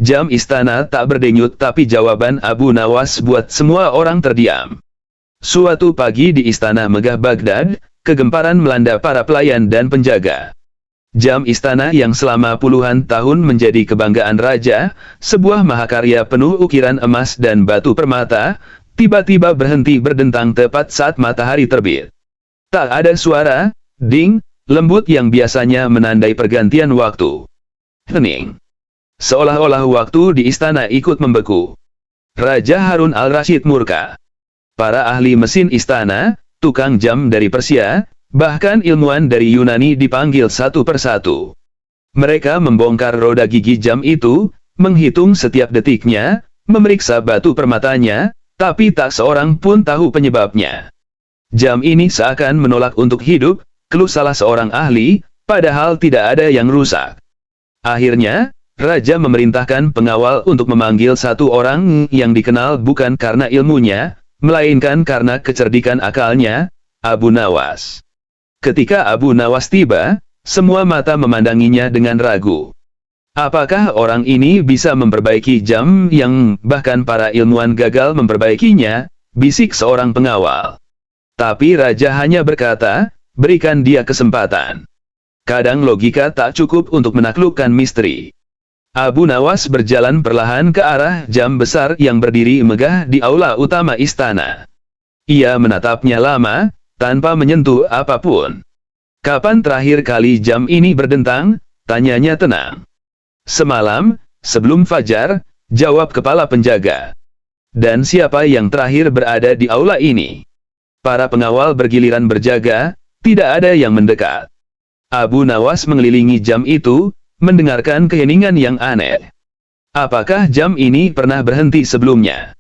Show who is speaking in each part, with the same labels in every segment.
Speaker 1: Jam istana tak berdenyut, tapi jawaban Abu Nawas buat semua orang terdiam. Suatu pagi di istana megah Baghdad, kegemparan melanda para pelayan dan penjaga. Jam istana yang selama puluhan tahun menjadi kebanggaan raja, sebuah mahakarya penuh ukiran emas dan batu permata, tiba-tiba berhenti berdentang tepat saat matahari terbit. Tak ada suara, ding, lembut yang biasanya menandai pergantian waktu. Hening. Seolah-olah waktu di istana ikut membeku. Raja Harun al-Rashid murka. Para ahli mesin istana, tukang jam dari Persia, bahkan ilmuwan dari Yunani dipanggil satu persatu. Mereka membongkar roda gigi jam itu, menghitung setiap detiknya, memeriksa batu permatanya, tapi tak seorang pun tahu penyebabnya. Jam ini seakan menolak untuk hidup, keluh salah seorang ahli, padahal tidak ada yang rusak. Akhirnya, Raja memerintahkan pengawal untuk memanggil satu orang yang dikenal bukan karena ilmunya, melainkan karena kecerdikan akalnya, Abu Nawas. Ketika Abu Nawas tiba, semua mata memandanginya dengan ragu. Apakah orang ini bisa memperbaiki jam yang bahkan para ilmuwan gagal memperbaikinya? Bisik seorang pengawal. Tapi Raja hanya berkata, berikan dia kesempatan. Kadang logika tak cukup untuk menaklukkan misteri. Abu Nawas berjalan perlahan ke arah jam besar yang berdiri megah di aula utama istana. Ia menatapnya lama, tanpa menyentuh apapun. Kapan terakhir kali jam ini berdentang? Tanyanya tenang. Semalam, sebelum fajar, jawab kepala penjaga. Dan siapa yang terakhir berada di aula ini? Para pengawal bergiliran berjaga, tidak ada yang mendekat. Abu Nawas mengelilingi jam itu, mendengarkan keheningan yang aneh. Apakah jam ini pernah berhenti sebelumnya?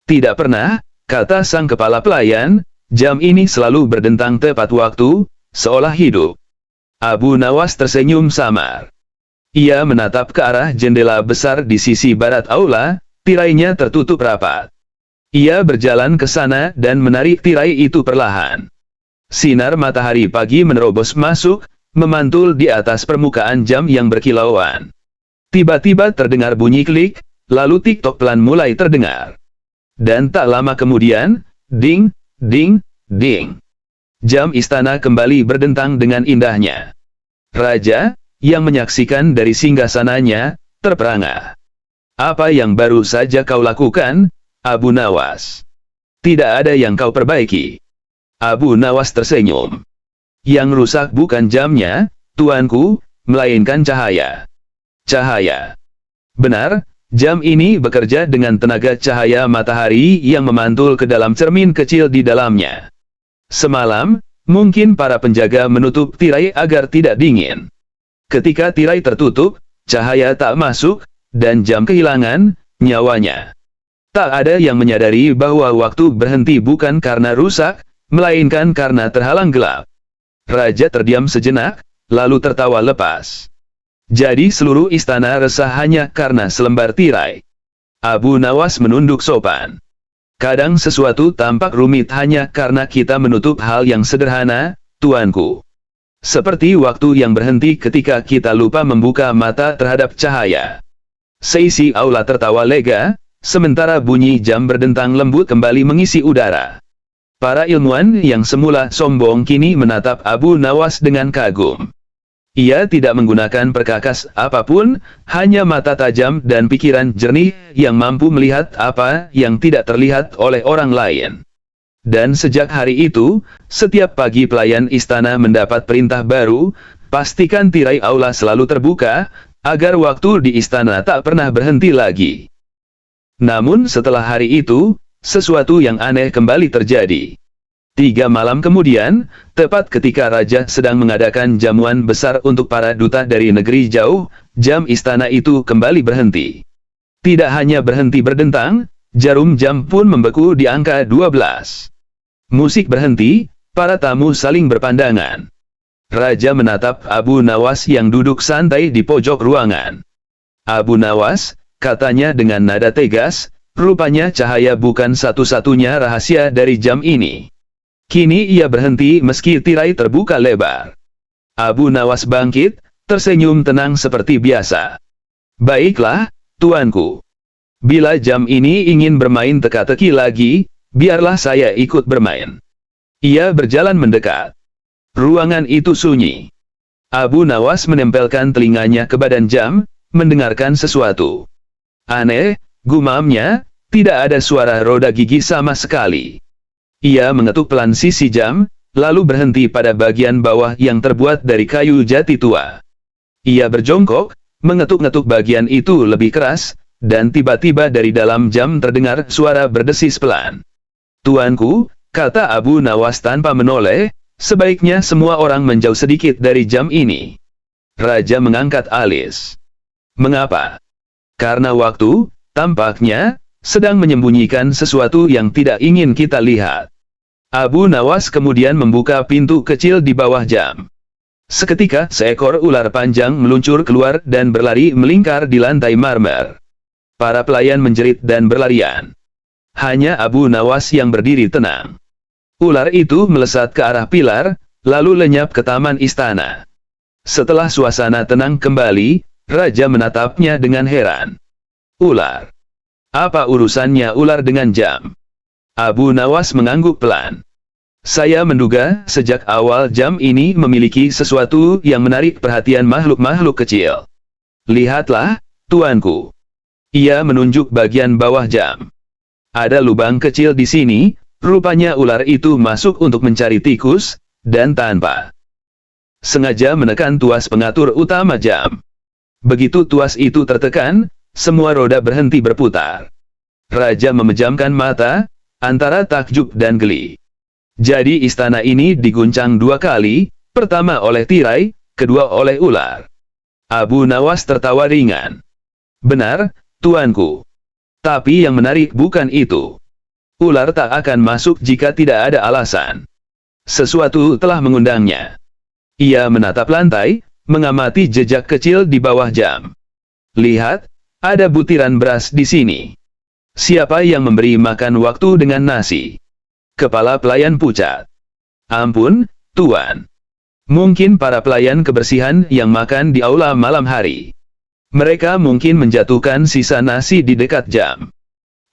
Speaker 1: Tidak pernah, kata sang kepala pelayan, jam ini selalu berdentang tepat waktu, seolah hidup. Abu Nawas tersenyum samar. Ia menatap ke arah jendela besar di sisi barat aula, tirainya tertutup rapat. Ia berjalan ke sana dan menarik tirai itu perlahan. Sinar matahari pagi menerobos masuk, memantul di atas permukaan jam yang berkilauan. Tiba-tiba terdengar bunyi klik, lalu tik-tok pelan mulai terdengar. Dan tak lama kemudian, ding, ding, ding. Jam istana kembali berdentang dengan indahnya. Raja, yang menyaksikan dari singgasananya, terperangah. Apa yang baru saja kau lakukan, Abu Nawas? Tidak ada yang kau perbaiki. Abu Nawas tersenyum. Yang rusak bukan jamnya, tuanku, melainkan cahaya. Cahaya. Benar, jam ini bekerja dengan tenaga cahaya matahari yang memantul ke dalam cermin kecil di dalamnya. Semalam, mungkin para penjaga menutup tirai agar tidak dingin. Ketika tirai tertutup, cahaya tak masuk, dan jam kehilangan nyawanya. Tak ada yang menyadari bahwa waktu berhenti bukan karena rusak, melainkan karena terhalang gelap. Raja terdiam sejenak, lalu tertawa lepas. Jadi seluruh istana resah hanya karena selembar tirai. Abu Nawas menunduk sopan. Kadang sesuatu tampak rumit hanya karena kita menutup hal yang sederhana, tuanku. Seperti waktu yang berhenti ketika kita lupa membuka mata terhadap cahaya. Seisi aula tertawa lega, sementara bunyi jam berdentang lembut kembali mengisi udara. Para ilmuwan yang semula sombong kini menatap Abu Nawas dengan kagum. Ia tidak menggunakan perkakas apapun, hanya mata tajam dan pikiran jernih yang mampu melihat apa yang tidak terlihat oleh orang lain. Dan sejak hari itu, setiap pagi pelayan istana mendapat perintah baru, pastikan tirai aula selalu terbuka, agar waktu di istana tak pernah berhenti lagi. Namun setelah hari itu, sesuatu yang aneh kembali terjadi. 3 malam kemudian, tepat ketika raja sedang mengadakan jamuan besar untuk para duta dari negeri jauh, jam istana itu kembali berhenti. Tidak hanya berhenti berdentang, jarum jam pun membeku di angka 12. Musik berhenti, para tamu saling berpandangan. Raja menatap Abu Nawas yang duduk santai di pojok ruangan. Abu Nawas, katanya dengan nada tegas, rupanya cahaya bukan satu-satunya rahasia dari jam ini. Kini ia berhenti meski tirai terbuka lebar. Abu Nawas bangkit, tersenyum tenang seperti biasa. Baiklah, tuanku. Bila jam ini ingin bermain teka-teki lagi, biarlah saya ikut bermain. Ia berjalan mendekat. Ruangan itu sunyi. Abu Nawas menempelkan telinganya ke badan jam, mendengarkan sesuatu. Aneh, gumamnya, tidak ada suara roda gigi sama sekali. Ia mengetuk pelan sisi jam, lalu berhenti pada bagian bawah yang terbuat dari kayu jati tua. Ia berjongkok, mengetuk-ngetuk bagian itu lebih keras, dan tiba-tiba dari dalam jam terdengar suara berdesis pelan. Tuanku, kata Abu Nawas tanpa menoleh, sebaiknya semua orang menjauh sedikit dari jam ini. Raja mengangkat alis. Mengapa? Karena waktu, tampaknya, sedang menyembunyikan sesuatu yang tidak ingin kita lihat. Abu Nawas kemudian membuka pintu kecil di bawah jam. Seketika, seekor ular panjang meluncur keluar dan berlari melingkar di lantai marmer. Para pelayan menjerit dan berlarian. Hanya Abu Nawas yang berdiri tenang. Ular itu melesat ke arah pilar, lalu lenyap ke taman istana. Setelah suasana tenang kembali, Raja menatapnya dengan heran. Ular. Apa urusannya ular dengan jam? Abu Nawas mengangguk pelan. Saya menduga sejak awal jam ini memiliki sesuatu yang menarik perhatian makhluk-makhluk kecil. Lihatlah, tuanku. Ia menunjuk bagian bawah jam. Ada lubang kecil di sini, rupanya ular itu masuk untuk mencari tikus, dan tanpa sengaja menekan tuas pengatur utama jam. Begitu tuas itu tertekan, semua roda berhenti berputar. Raja memejamkan mata, antara takjub dan geli. Jadi istana ini diguncang dua kali, pertama oleh tirai, kedua oleh ular. Abu Nawas tertawa ringan. Benar, tuanku. Tapi yang menarik bukan itu. Ular tak akan masuk jika tidak ada alasan. Sesuatu telah mengundangnya. Ia menatap lantai, mengamati jejak kecil di bawah jam. Lihat, ada butiran beras di sini. Siapa yang memberi makan waktu dengan nasi? Kepala pelayan pucat. Ampun, tuan. Mungkin para pelayan kebersihan yang makan di aula malam hari. Mereka mungkin menjatuhkan sisa nasi di dekat jam.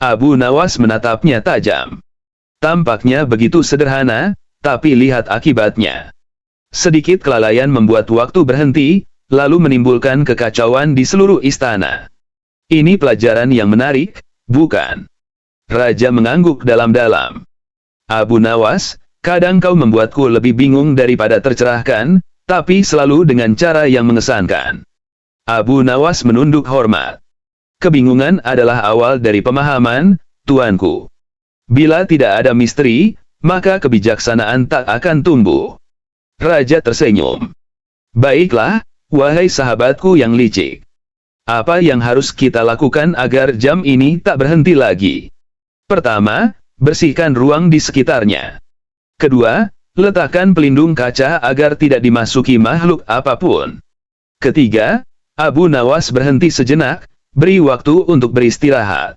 Speaker 1: Abu Nawas menatapnya tajam. Tampaknya begitu sederhana, tapi lihat akibatnya. Sedikit kelalaian membuat waktu berhenti, lalu menimbulkan kekacauan di seluruh istana. Ini pelajaran yang menarik, bukan? Raja mengangguk dalam-dalam. Abu Nawas, kadang kau membuatku lebih bingung daripada tercerahkan, tapi selalu dengan cara yang mengesankan. Abu Nawas menunduk hormat. Kebingungan adalah awal dari pemahaman, tuanku. Bila tidak ada misteri, maka kebijaksanaan tak akan tumbuh. Raja tersenyum. Baiklah, wahai sahabatku yang licik. Apa yang harus kita lakukan agar jam ini tak berhenti lagi? Pertama, bersihkan ruang di sekitarnya. Kedua, letakkan pelindung kaca agar tidak dimasuki makhluk apapun. Ketiga, Abu Nawas berhenti sejenak, beri waktu untuk beristirahat.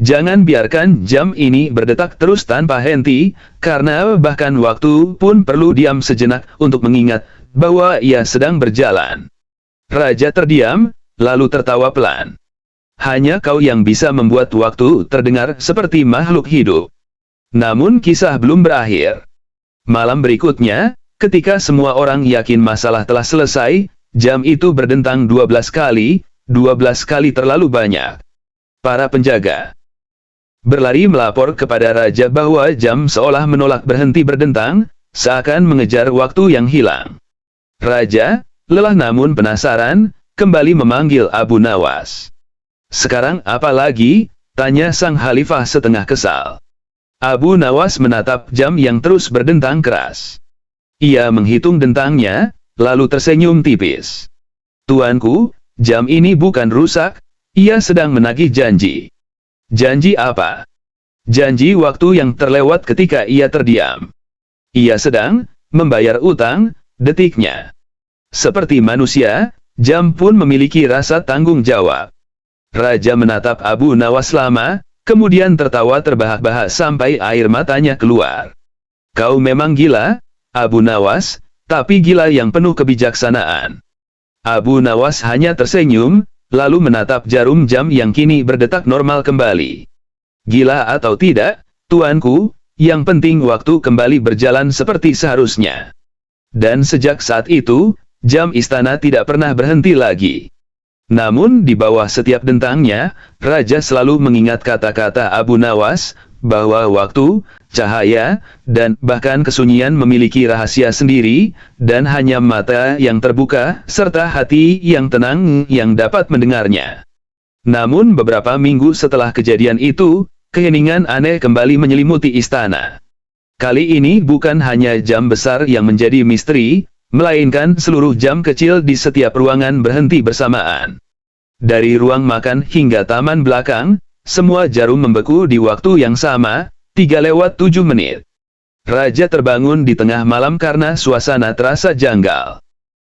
Speaker 1: Jangan biarkan jam ini berdetak terus tanpa henti, karena bahkan waktu pun perlu diam sejenak untuk mengingat bahwa ia sedang berjalan. Raja terdiam, lalu tertawa pelan. Hanya kau yang bisa membuat waktu terdengar seperti makhluk hidup. Namun kisah belum berakhir. Malam berikutnya, ketika semua orang yakin masalah telah selesai, jam itu berdentang 12 kali, 12 kali terlalu banyak. Para penjaga berlari melapor kepada raja bahwa jam seolah menolak berhenti berdentang, seakan mengejar waktu yang hilang. Raja, lelah namun penasaran, kembali memanggil Abu Nawas. Sekarang apa lagi? Tanya sang khalifah setengah kesal. Abu Nawas menatap jam yang terus berdentang keras. Ia menghitung dentangnya, lalu tersenyum tipis. Tuanku, jam ini bukan rusak, ia sedang menagih janji. Janji apa? Janji waktu yang terlewat ketika ia terdiam. Ia sedang membayar utang, detiknya. Seperti manusia, jam pun memiliki rasa tanggung jawab. Raja menatap Abu Nawas lama, kemudian tertawa terbahak-bahak sampai air matanya keluar. Kau memang gila, Abu Nawas, tapi gila yang penuh kebijaksanaan. Abu Nawas hanya tersenyum, lalu menatap jarum jam yang kini berdetak normal kembali. Gila atau tidak, tuanku, yang penting waktu kembali berjalan seperti seharusnya. Dan sejak saat itu, jam istana tidak pernah berhenti lagi. Namun di bawah setiap dentangnya, Raja selalu mengingat kata-kata Abu Nawas, bahwa waktu, cahaya, dan bahkan kesunyian memiliki rahasia sendiri, dan hanya mata yang terbuka, serta hati yang tenang yang dapat mendengarnya. Namun beberapa minggu setelah kejadian itu, keheningan aneh kembali menyelimuti istana. Kali ini bukan hanya jam besar yang menjadi misteri, melainkan seluruh jam kecil di setiap ruangan berhenti bersamaan. Dari ruang makan hingga taman belakang, semua jarum membeku di waktu yang sama, 3:07. Raja terbangun di tengah malam karena suasana terasa janggal.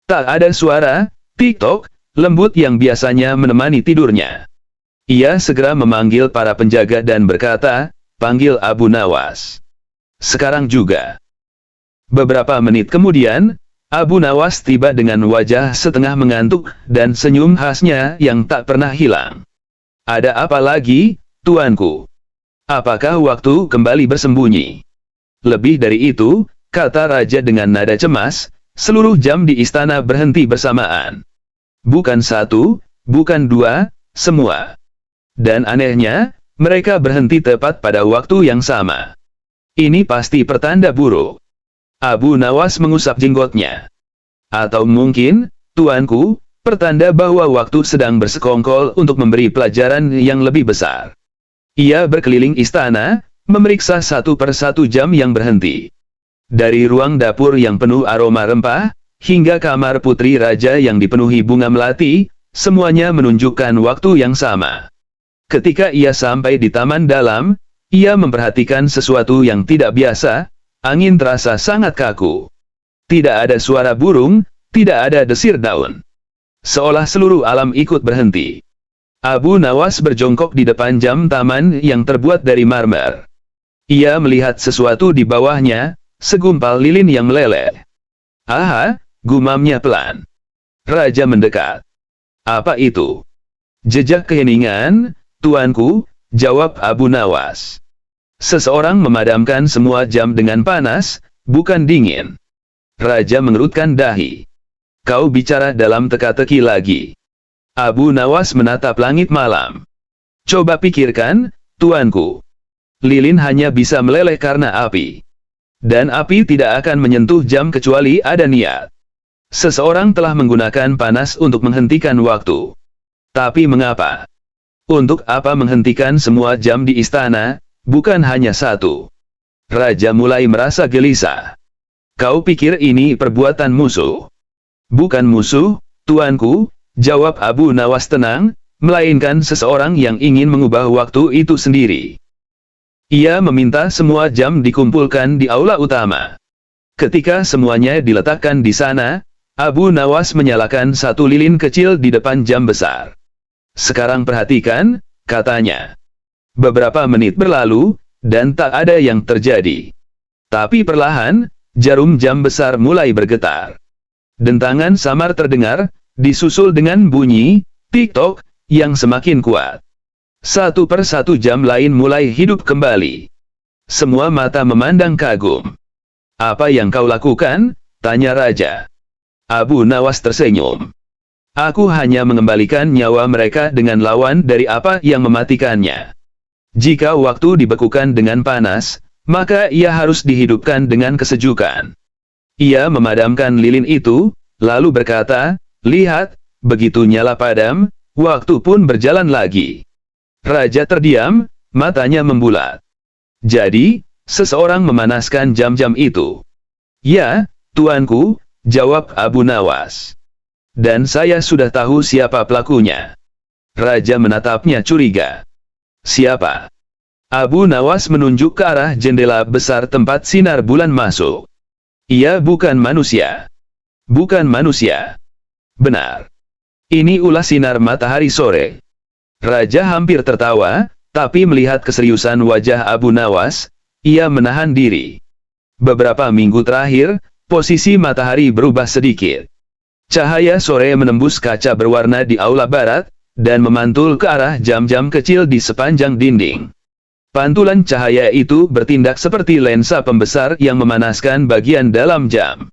Speaker 1: Tak ada suara, tik-tok, lembut yang biasanya menemani tidurnya. Ia segera memanggil para penjaga dan berkata, "Panggil Abu Nawas sekarang juga." Beberapa menit kemudian, Abu Nawas tiba dengan wajah setengah mengantuk, dan senyum khasnya yang tak pernah hilang. "Ada apa lagi, tuanku? Apakah waktu kembali bersembunyi?" "Lebih dari itu," kata Raja dengan nada cemas, "seluruh jam di istana berhenti bersamaan. Bukan satu, bukan dua, semua. Dan anehnya, mereka berhenti tepat pada waktu yang sama. Ini pasti pertanda buruk." Abu Nawas mengusap jenggotnya. "Atau mungkin, tuanku, pertanda bahwa waktu sedang bersekongkol untuk memberi pelajaran yang lebih besar." Ia berkeliling istana, memeriksa satu persatu jam yang berhenti. Dari ruang dapur yang penuh aroma rempah, hingga kamar putri raja yang dipenuhi bunga melati, semuanya menunjukkan waktu yang sama. Ketika ia sampai di taman dalam, ia memperhatikan sesuatu yang tidak biasa, angin terasa sangat kaku. Tidak ada suara burung, tidak ada desir daun. Seolah seluruh alam ikut berhenti. Abu Nawas berjongkok di depan jam taman yang terbuat dari marmer. Ia melihat sesuatu di bawahnya, segumpal lilin yang meleleh. "Aha," gumamnya pelan. Raja mendekat. "Apa itu?" "Jejak keheningan, tuanku," jawab Abu Nawas. "Seseorang memadamkan semua jam dengan panas, bukan dingin." Raja mengerutkan dahi. "Kau bicara dalam teka-teki lagi." Abu Nawas menatap langit malam. "Coba pikirkan, tuanku. Lilin hanya bisa meleleh karena api. Dan api tidak akan menyentuh jam kecuali ada niat. Seseorang telah menggunakan panas untuk menghentikan waktu. Tapi mengapa? Untuk apa menghentikan semua jam di istana, bukan hanya satu?" Raja mulai merasa gelisah. "Kau pikir ini perbuatan musuh?" "Bukan musuh, tuanku," jawab Abu Nawas tenang, "melainkan seseorang yang ingin mengubah waktu itu sendiri." Ia meminta semua jam dikumpulkan di aula utama. Ketika semuanya diletakkan di sana, Abu Nawas menyalakan satu lilin kecil di depan jam besar. "Sekarang perhatikan," katanya. Beberapa menit berlalu, dan tak ada yang terjadi. Tapi perlahan, jarum jam besar mulai bergetar. Dentangan samar terdengar, disusul dengan bunyi, tik-tok, yang semakin kuat. Satu persatu jam lain mulai hidup kembali. Semua mata memandang kagum. "Apa yang kau lakukan?" tanya Raja. Abu Nawas tersenyum. "Aku hanya mengembalikan nyawa mereka dengan lawan dari apa yang mematikannya. Jika waktu dibekukan dengan panas, maka ia harus dihidupkan dengan kesejukan." Ia memadamkan lilin itu, lalu berkata, "Lihat, begitu nyala padam, waktu pun berjalan lagi." Raja terdiam, matanya membulat. "Jadi, seseorang memanaskan jam-jam itu?" "Ya, tuanku," jawab Abu Nawas. "Dan saya sudah tahu siapa pelakunya." Raja menatapnya curiga. "Siapa?" Abu Nawas menunjuk ke arah jendela besar tempat sinar bulan masuk. "Ia bukan manusia." "Bukan manusia." "Benar. Ini ulah sinar matahari sore." Raja hampir tertawa, tapi melihat keseriusan wajah Abu Nawas, ia menahan diri. Beberapa minggu terakhir, posisi matahari berubah sedikit. Cahaya sore menembus kaca berwarna di aula barat, dan memantul ke arah jam-jam kecil di sepanjang dinding. Pantulan cahaya itu bertindak seperti lensa pembesar yang memanaskan bagian dalam jam.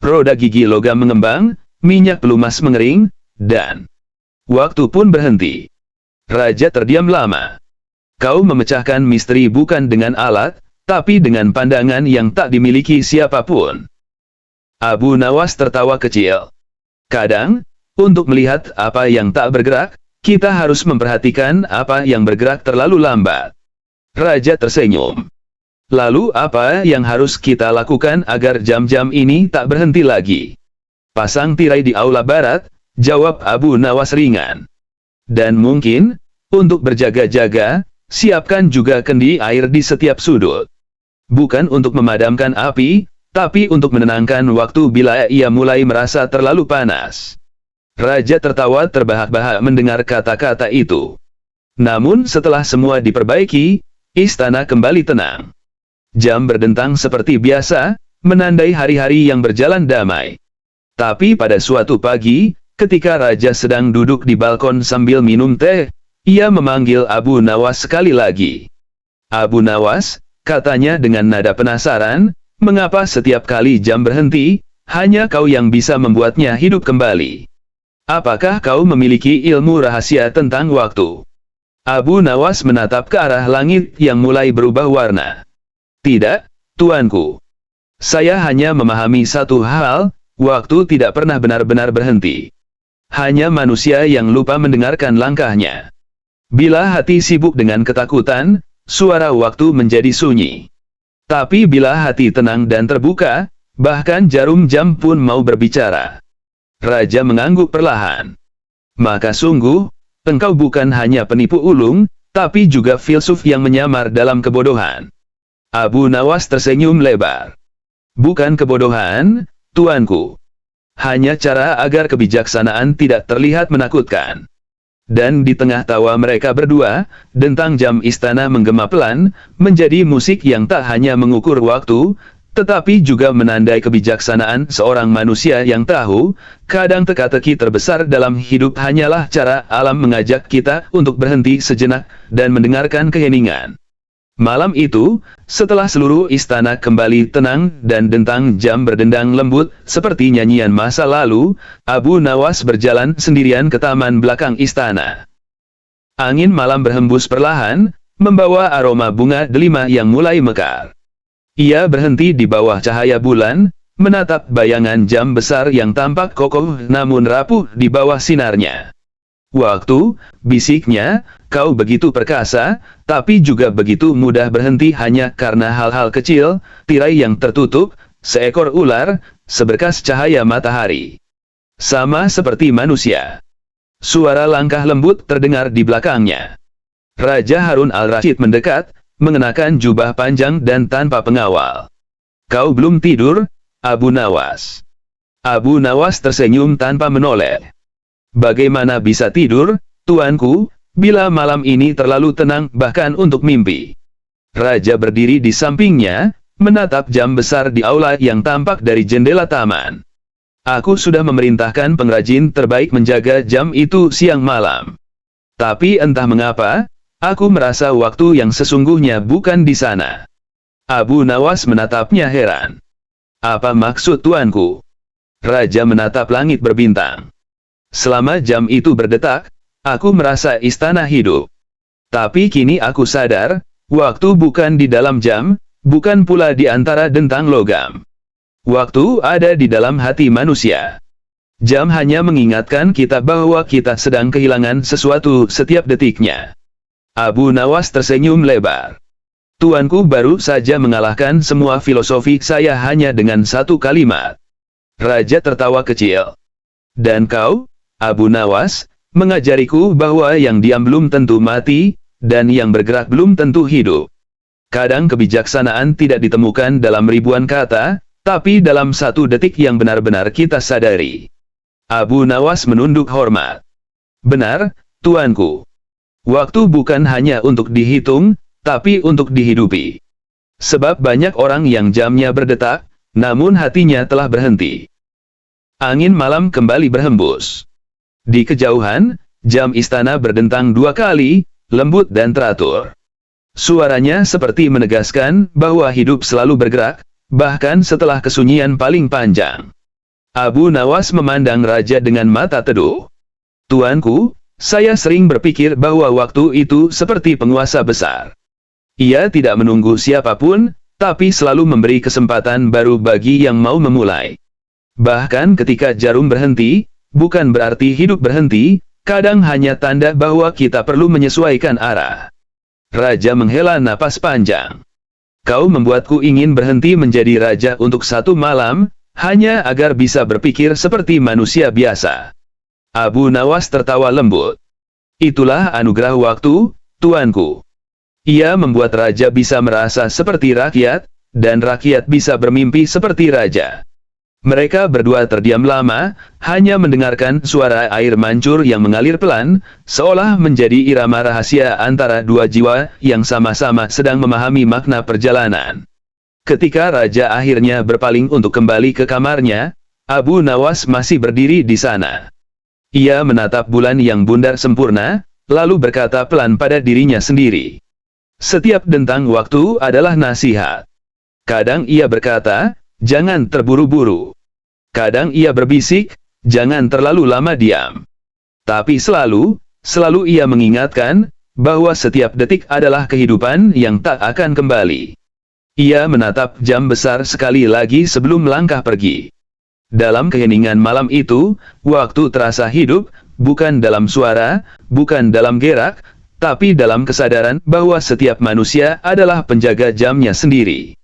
Speaker 1: Roda gigi logam mengembang, minyak pelumas mengering, dan waktu pun berhenti. Raja terdiam lama. Kau memecahkan misteri bukan dengan alat, tapi dengan pandangan yang tak dimiliki siapapun. Abu Nawas tertawa kecil. Kadang, untuk melihat apa yang tak bergerak, kita harus memperhatikan apa yang bergerak terlalu lambat. Raja tersenyum. Lalu apa yang harus kita lakukan agar jam-jam ini tak berhenti lagi? Pasang tirai di aula barat, jawab Abu Nawas ringan. Dan mungkin, untuk berjaga-jaga, siapkan juga kendi air di setiap sudut. Bukan untuk memadamkan api, tapi untuk menenangkan waktu bila ia mulai merasa terlalu panas. Raja tertawa terbahak-bahak mendengar kata-kata itu. Namun setelah semua diperbaiki, istana kembali tenang. Jam berdentang seperti biasa, menandai hari-hari yang berjalan damai. Tapi pada suatu pagi, ketika Raja sedang duduk di balkon sambil minum teh, ia memanggil Abu Nawas sekali lagi. Abu Nawas, katanya dengan nada penasaran, mengapa setiap kali jam berhenti, hanya kau yang bisa membuatnya hidup kembali? Apakah kau memiliki ilmu rahasia tentang waktu? Abu Nawas menatap ke arah langit yang mulai berubah warna. Tidak, tuanku. Saya hanya memahami satu hal, waktu tidak pernah benar-benar berhenti. Hanya manusia yang lupa mendengarkan langkahnya. Bila hati sibuk dengan ketakutan, suara waktu menjadi sunyi. Tapi bila hati tenang dan terbuka, bahkan jarum jam pun mau berbicara. Raja mengangguk perlahan. Maka sungguh, engkau bukan hanya penipu ulung, tapi juga filsuf yang menyamar dalam kebodohan. Abu Nawas tersenyum lebar. Bukan kebodohan, tuanku. Hanya cara agar kebijaksanaan tidak terlihat menakutkan. Dan di tengah tawa mereka berdua, dentang jam istana menggema pelan, menjadi musik yang tak hanya mengukur waktu, tetapi juga menandai kebijaksanaan seorang manusia yang tahu, kadang teka-teki terbesar dalam hidup hanyalah cara alam mengajak kita untuk berhenti sejenak, dan mendengarkan keheningan. Malam itu, setelah seluruh istana kembali tenang dan dentang jam berdendang lembut seperti nyanyian masa lalu, Abu Nawas berjalan sendirian ke taman belakang istana. Angin malam berhembus perlahan, membawa aroma bunga delima yang mulai mekar. Ia berhenti di bawah cahaya bulan, menatap bayangan jam besar yang tampak kokoh namun rapuh di bawah sinarnya. Waktu, bisiknya, kau begitu perkasa, tapi juga begitu mudah berhenti hanya karena hal-hal kecil, tirai yang tertutup, seekor ular, seberkas cahaya matahari. Sama seperti manusia. Suara langkah lembut terdengar di belakangnya. Raja Harun al-Rashid mendekat, mengenakan jubah panjang dan tanpa pengawal. Kau belum tidur, Abu Nawas? Abu Nawas tersenyum tanpa menoleh. Bagaimana bisa tidur, tuanku, bila malam ini terlalu tenang bahkan untuk mimpi? Raja berdiri di sampingnya, menatap jam besar di aula yang tampak dari jendela taman. Aku sudah memerintahkan pengrajin terbaik menjaga jam itu siang malam. Tapi entah mengapa, aku merasa waktu yang sesungguhnya bukan di sana. Abu Nawas menatapnya heran. Apa maksud tuanku? Raja menatap langit berbintang. Selama jam itu berdetak, aku merasa istana hidup. Tapi kini aku sadar, waktu bukan di dalam jam, bukan pula di antara dentang logam. Waktu ada di dalam hati manusia. Jam hanya mengingatkan kita bahwa kita sedang kehilangan sesuatu setiap detiknya. Abu Nawas tersenyum lebar. Tuanku baru saja mengalahkan semua filosofi saya hanya dengan satu kalimat. Raja tertawa kecil. Dan kau, Abu Nawas, mengajariku bahwa yang diam belum tentu mati, dan yang bergerak belum tentu hidup. Kadang kebijaksanaan tidak ditemukan dalam ribuan kata, tapi dalam satu detik yang benar-benar kita sadari. Abu Nawas menunduk hormat. Benar, tuanku. Waktu bukan hanya untuk dihitung, tapi untuk dihidupi. Sebab banyak orang yang jamnya berdetak, namun hatinya telah berhenti. Angin malam kembali berhembus. Di kejauhan, jam istana berdentang 2 kali, lembut dan teratur. Suaranya seperti menegaskan bahwa hidup selalu bergerak, bahkan setelah kesunyian paling panjang. Abu Nawas memandang raja dengan mata teduh. Tuanku, saya sering berpikir bahwa waktu itu seperti penguasa besar. Ia tidak menunggu siapapun, tapi selalu memberi kesempatan baru bagi yang mau memulai. Bahkan ketika jarum berhenti, bukan berarti hidup berhenti, kadang hanya tanda bahwa kita perlu menyesuaikan arah. Raja menghela napas panjang. Kau membuatku ingin berhenti menjadi raja untuk 1 malam, hanya agar bisa berpikir seperti manusia biasa. Abu Nawas tertawa lembut. Itulah anugerah waktu, tuanku. Ia membuat raja bisa merasa seperti rakyat, dan rakyat bisa bermimpi seperti raja. Mereka berdua terdiam lama, hanya mendengarkan suara air mancur yang mengalir pelan, seolah menjadi irama rahasia antara 2 jiwa yang sama-sama sedang memahami makna perjalanan. Ketika raja akhirnya berpaling untuk kembali ke kamarnya, Abu Nawas masih berdiri di sana. Ia menatap bulan yang bundar sempurna, lalu berkata pelan pada dirinya sendiri. Setiap dentang waktu adalah nasihat. Kadang ia berkata, jangan terburu-buru. Kadang ia berbisik, jangan terlalu lama diam. Tapi selalu ia mengingatkan, bahwa setiap detik adalah kehidupan yang tak akan kembali. Ia menatap jam besar sekali lagi sebelum melangkah pergi. Dalam keheningan malam itu, waktu terasa hidup, bukan dalam suara, bukan dalam gerak, tapi dalam kesadaran bahwa setiap manusia adalah penjaga jamnya sendiri.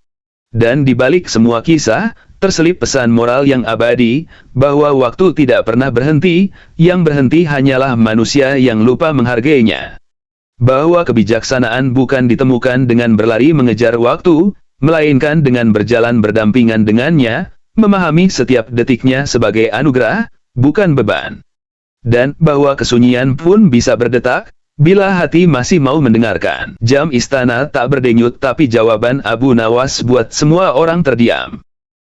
Speaker 1: Dan di balik semua kisah, terselip pesan moral yang abadi, bahwa waktu tidak pernah berhenti, yang berhenti hanyalah manusia yang lupa menghargainya. Bahwa kebijaksanaan bukan ditemukan dengan berlari mengejar waktu, melainkan dengan berjalan berdampingan dengannya, memahami setiap detiknya sebagai anugerah, bukan beban. Dan bahwa kesunyian pun bisa berdetak, bila hati masih mau mendengarkan. Jam istana tak berdenyut tapi jawaban Abu Nawas buat semua orang terdiam.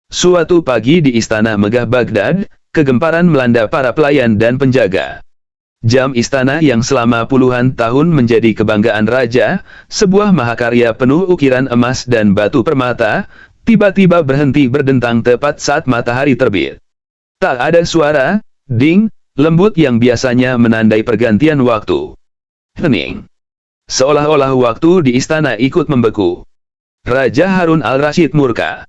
Speaker 1: Suatu pagi di istana megah Baghdad, kegemparan melanda para pelayan dan penjaga. Jam istana yang selama puluhan tahun menjadi kebanggaan raja, sebuah mahakarya penuh ukiran emas dan batu permata, tiba-tiba berhenti berdentang tepat saat matahari terbit. Tak ada suara, ding, lembut yang biasanya menandai pergantian waktu. Hening. Seolah-olah waktu di istana ikut membeku. Raja Harun al-Rashid murka.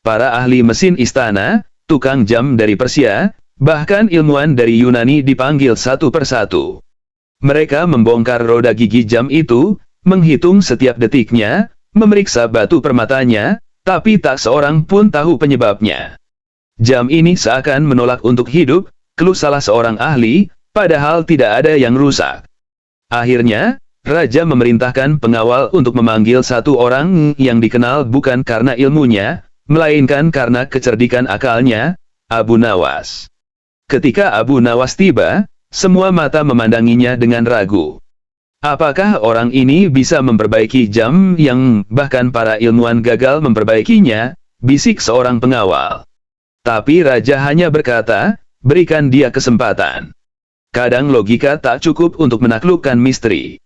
Speaker 1: Para ahli mesin istana, tukang jam dari Persia, bahkan ilmuwan dari Yunani dipanggil satu persatu. Mereka membongkar roda gigi jam itu, menghitung setiap detiknya, memeriksa batu permatanya, tapi tak seorang pun tahu penyebabnya. Jam ini seakan menolak untuk hidup, keluh salah seorang ahli, padahal tidak ada yang rusak. Akhirnya, raja memerintahkan pengawal untuk memanggil satu orang yang dikenal bukan karena ilmunya, melainkan karena kecerdikan akalnya, Abu Nawas. Ketika Abu Nawas tiba, semua mata memandanginya dengan ragu. Apakah orang ini bisa memperbaiki jam yang bahkan para ilmuwan gagal memperbaikinya, bisik seorang pengawal. Tapi raja hanya berkata, berikan dia kesempatan. Kadang logika tak cukup untuk menaklukkan misteri.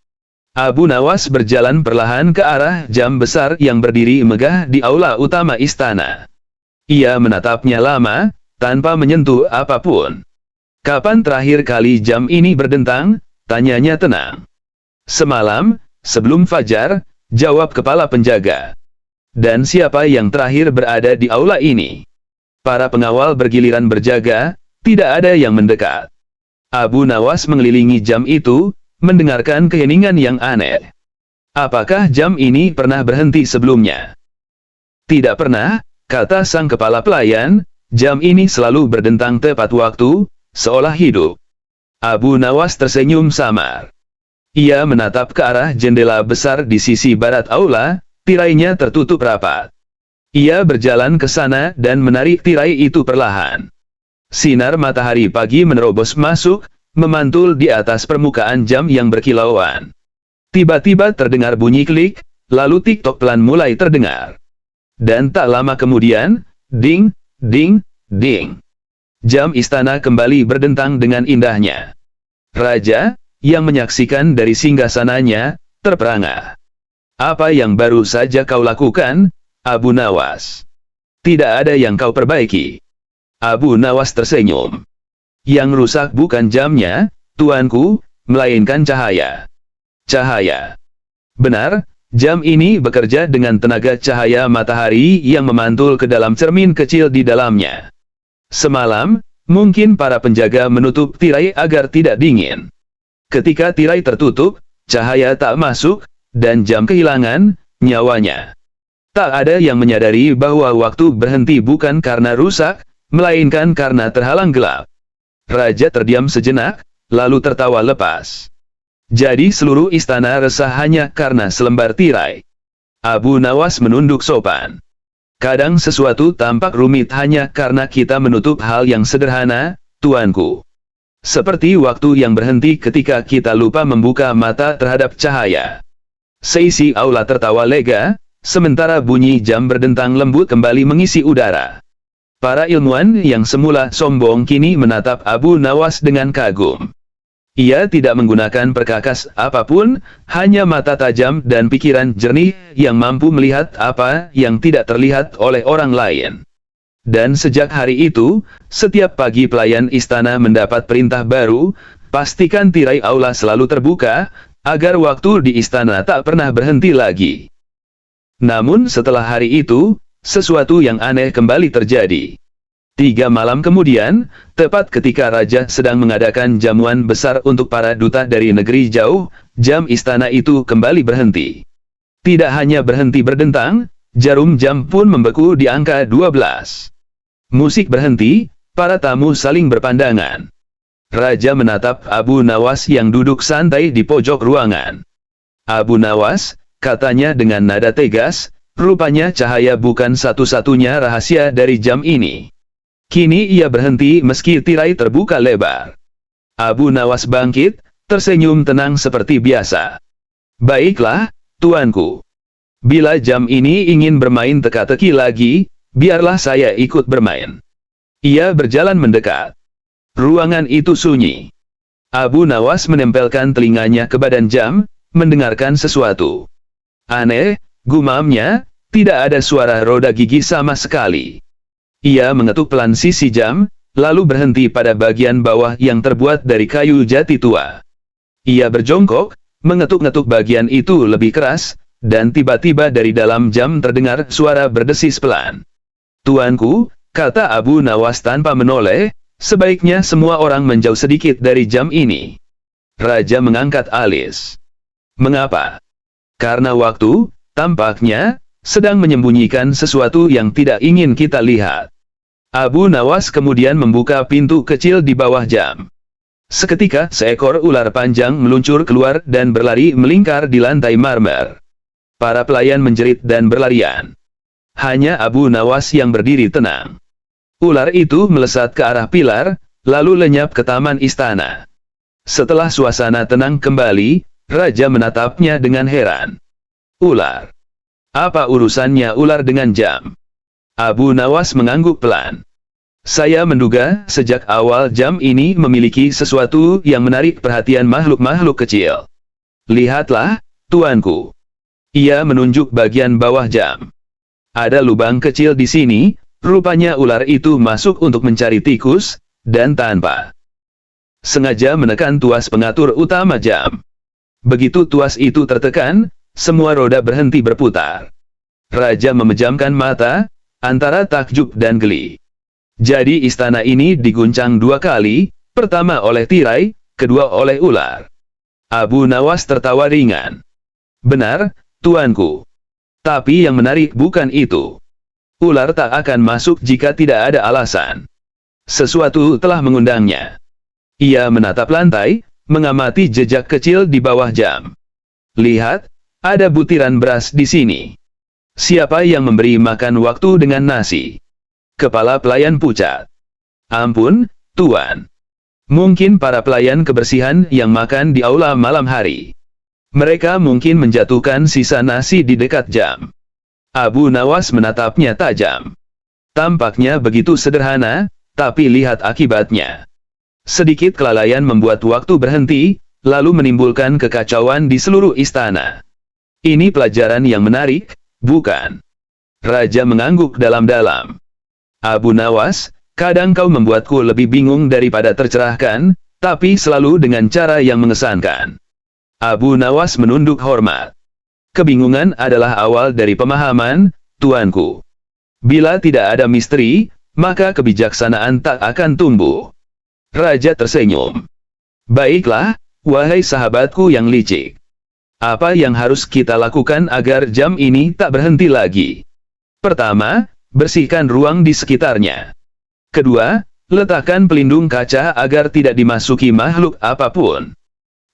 Speaker 1: Abu Nawas berjalan perlahan ke arah jam besar yang berdiri megah di aula utama istana. Ia menatapnya lama, tanpa menyentuh apapun. Kapan terakhir kali jam ini berdentang? Tanyanya tenang. Semalam, sebelum fajar, jawab kepala penjaga. Dan siapa yang terakhir berada di aula ini? Para pengawal bergiliran berjaga, tidak ada yang mendekat. Abu Nawas mengelilingi jam itu, mendengarkan keheningan yang aneh. Apakah jam ini pernah berhenti sebelumnya? Tidak pernah, kata sang kepala pelayan, jam ini selalu berdentang tepat waktu, seolah hidup. Abu Nawas tersenyum samar. Ia menatap ke arah jendela besar di sisi barat aula, tirainya tertutup rapat. Ia berjalan ke sana dan menarik tirai itu perlahan. Sinar matahari pagi menerobos masuk, memantul di atas permukaan jam yang berkilauan. Tiba-tiba terdengar bunyi klik, lalu tik-tok pelan mulai terdengar. Dan tak lama kemudian, ding, ding, ding. Jam istana kembali berdentang dengan indahnya. Raja, yang menyaksikan dari singgasananya, terperangah. Apa yang baru saja kau lakukan, Abu Nawas? Tidak ada yang kau perbaiki. Abu Nawas tersenyum. Yang rusak bukan jamnya, tuanku, melainkan cahaya. Cahaya. Benar, jam ini bekerja dengan tenaga cahaya matahari yang memantul ke dalam cermin kecil di dalamnya. Semalam, mungkin para penjaga menutup tirai agar tidak dingin. Ketika tirai tertutup, cahaya tak masuk, dan jam kehilangan nyawanya. Tak ada yang menyadari bahwa waktu berhenti bukan karena rusak, melainkan karena terhalang gelap. Raja terdiam sejenak, lalu tertawa lepas. Jadi seluruh istana resah hanya karena selembar tirai. Abu Nawas menunduk sopan. Kadang sesuatu tampak rumit hanya karena kita menutup hal yang sederhana, tuanku. Seperti waktu yang berhenti ketika kita lupa membuka mata terhadap cahaya. Seisi aula tertawa lega, sementara bunyi jam berdentang lembut kembali mengisi udara. Para ilmuwan yang semula sombong kini menatap Abu Nawas dengan kagum. Ia tidak menggunakan perkakas apapun, hanya mata tajam dan pikiran jernih yang mampu melihat apa yang tidak terlihat oleh orang lain. Dan sejak hari itu, setiap pagi pelayan istana mendapat perintah baru, pastikan tirai aula selalu terbuka, agar waktu di istana tak pernah berhenti lagi. Namun setelah hari itu, sesuatu yang aneh kembali terjadi. 3 malam kemudian, tepat ketika raja sedang mengadakan jamuan besar untuk para duta dari negeri jauh, jam istana itu kembali berhenti. Tidak hanya berhenti berdentang, jarum jam pun membeku di angka 12. Musik berhenti, para tamu saling berpandangan. Raja menatap Abu Nawas yang duduk santai di pojok ruangan. Abu Nawas, katanya dengan nada tegas, rupanya cahaya bukan satu-satunya rahasia dari jam ini. Kini ia berhenti meski tirai terbuka lebar. Abu Nawas bangkit, tersenyum tenang seperti biasa. Baiklah, tuanku. Bila jam ini ingin bermain teka-teki lagi, biarlah saya ikut bermain. Ia berjalan mendekat. Ruangan itu sunyi. Abu Nawas menempelkan telinganya ke badan jam, mendengarkan sesuatu. Aneh, gumamnya, tidak ada suara roda gigi sama sekali. Ia mengetuk pelan sisi jam, lalu berhenti pada bagian bawah yang terbuat dari kayu jati tua. Ia berjongkok, mengetuk-ngetuk bagian itu lebih keras, dan tiba-tiba dari dalam jam terdengar suara berdesis pelan. Tuanku, kata Abu Nawas tanpa menoleh, sebaiknya semua orang menjauh sedikit dari jam ini. Raja mengangkat alis. Mengapa? Karena waktu, tampaknya, sedang menyembunyikan sesuatu yang tidak ingin kita lihat. Abu Nawas kemudian membuka pintu kecil di bawah jam. Seketika, seekor ular panjang meluncur keluar dan berlari melingkar di lantai marmer. Para pelayan menjerit dan berlarian. Hanya Abu Nawas yang berdiri tenang. Ular itu melesat ke arah pilar, lalu lenyap ke taman istana. Setelah suasana tenang kembali, Raja menatapnya dengan heran. Ular. Apa urusannya ular dengan jam? Abu Nawas mengangguk pelan. Saya menduga sejak awal jam ini memiliki sesuatu yang menarik perhatian makhluk-makhluk kecil. Lihatlah, tuanku. Ia menunjuk bagian bawah jam. Ada lubang kecil di sini, rupanya ular itu masuk untuk mencari tikus, dan tanpa sengaja menekan tuas pengatur utama jam. Begitu tuas itu tertekan, semua roda berhenti berputar. Raja memejamkan mata, antara takjub dan geli. Jadi istana ini diguncang 2 kali, pertama oleh tirai, kedua oleh ular. Abu Nawas tertawa ringan. Benar, tuanku. Tapi yang menarik bukan itu. Ular tak akan masuk jika tidak ada alasan. Sesuatu telah mengundangnya. Ia menatap lantai, mengamati jejak kecil di bawah jam. Lihat, ada butiran beras di sini. Siapa yang memberi makan waktu dengan nasi? Kepala pelayan pucat. Ampun, tuan. Mungkin para pelayan kebersihan yang makan di aula malam hari. Mereka mungkin menjatuhkan sisa nasi di dekat jam. Abu Nawas menatapnya tajam. Tampaknya begitu sederhana, tapi lihat akibatnya. Sedikit kelalaian membuat waktu berhenti, lalu menimbulkan kekacauan di seluruh istana. Ini pelajaran yang menarik, bukan? Raja mengangguk dalam-dalam. Abu Nawas, kadang kau membuatku lebih bingung daripada tercerahkan, tapi selalu dengan cara yang mengesankan. Abu Nawas menunduk hormat. Kebingungan adalah awal dari pemahaman, tuanku. Bila tidak ada misteri, maka kebijaksanaan tak akan tumbuh. Raja tersenyum. Baiklah, wahai sahabatku yang licik. Apa yang harus kita lakukan agar jam ini tak berhenti lagi? Pertama, bersihkan ruang di sekitarnya. Kedua, letakkan pelindung kaca agar tidak dimasuki makhluk apapun.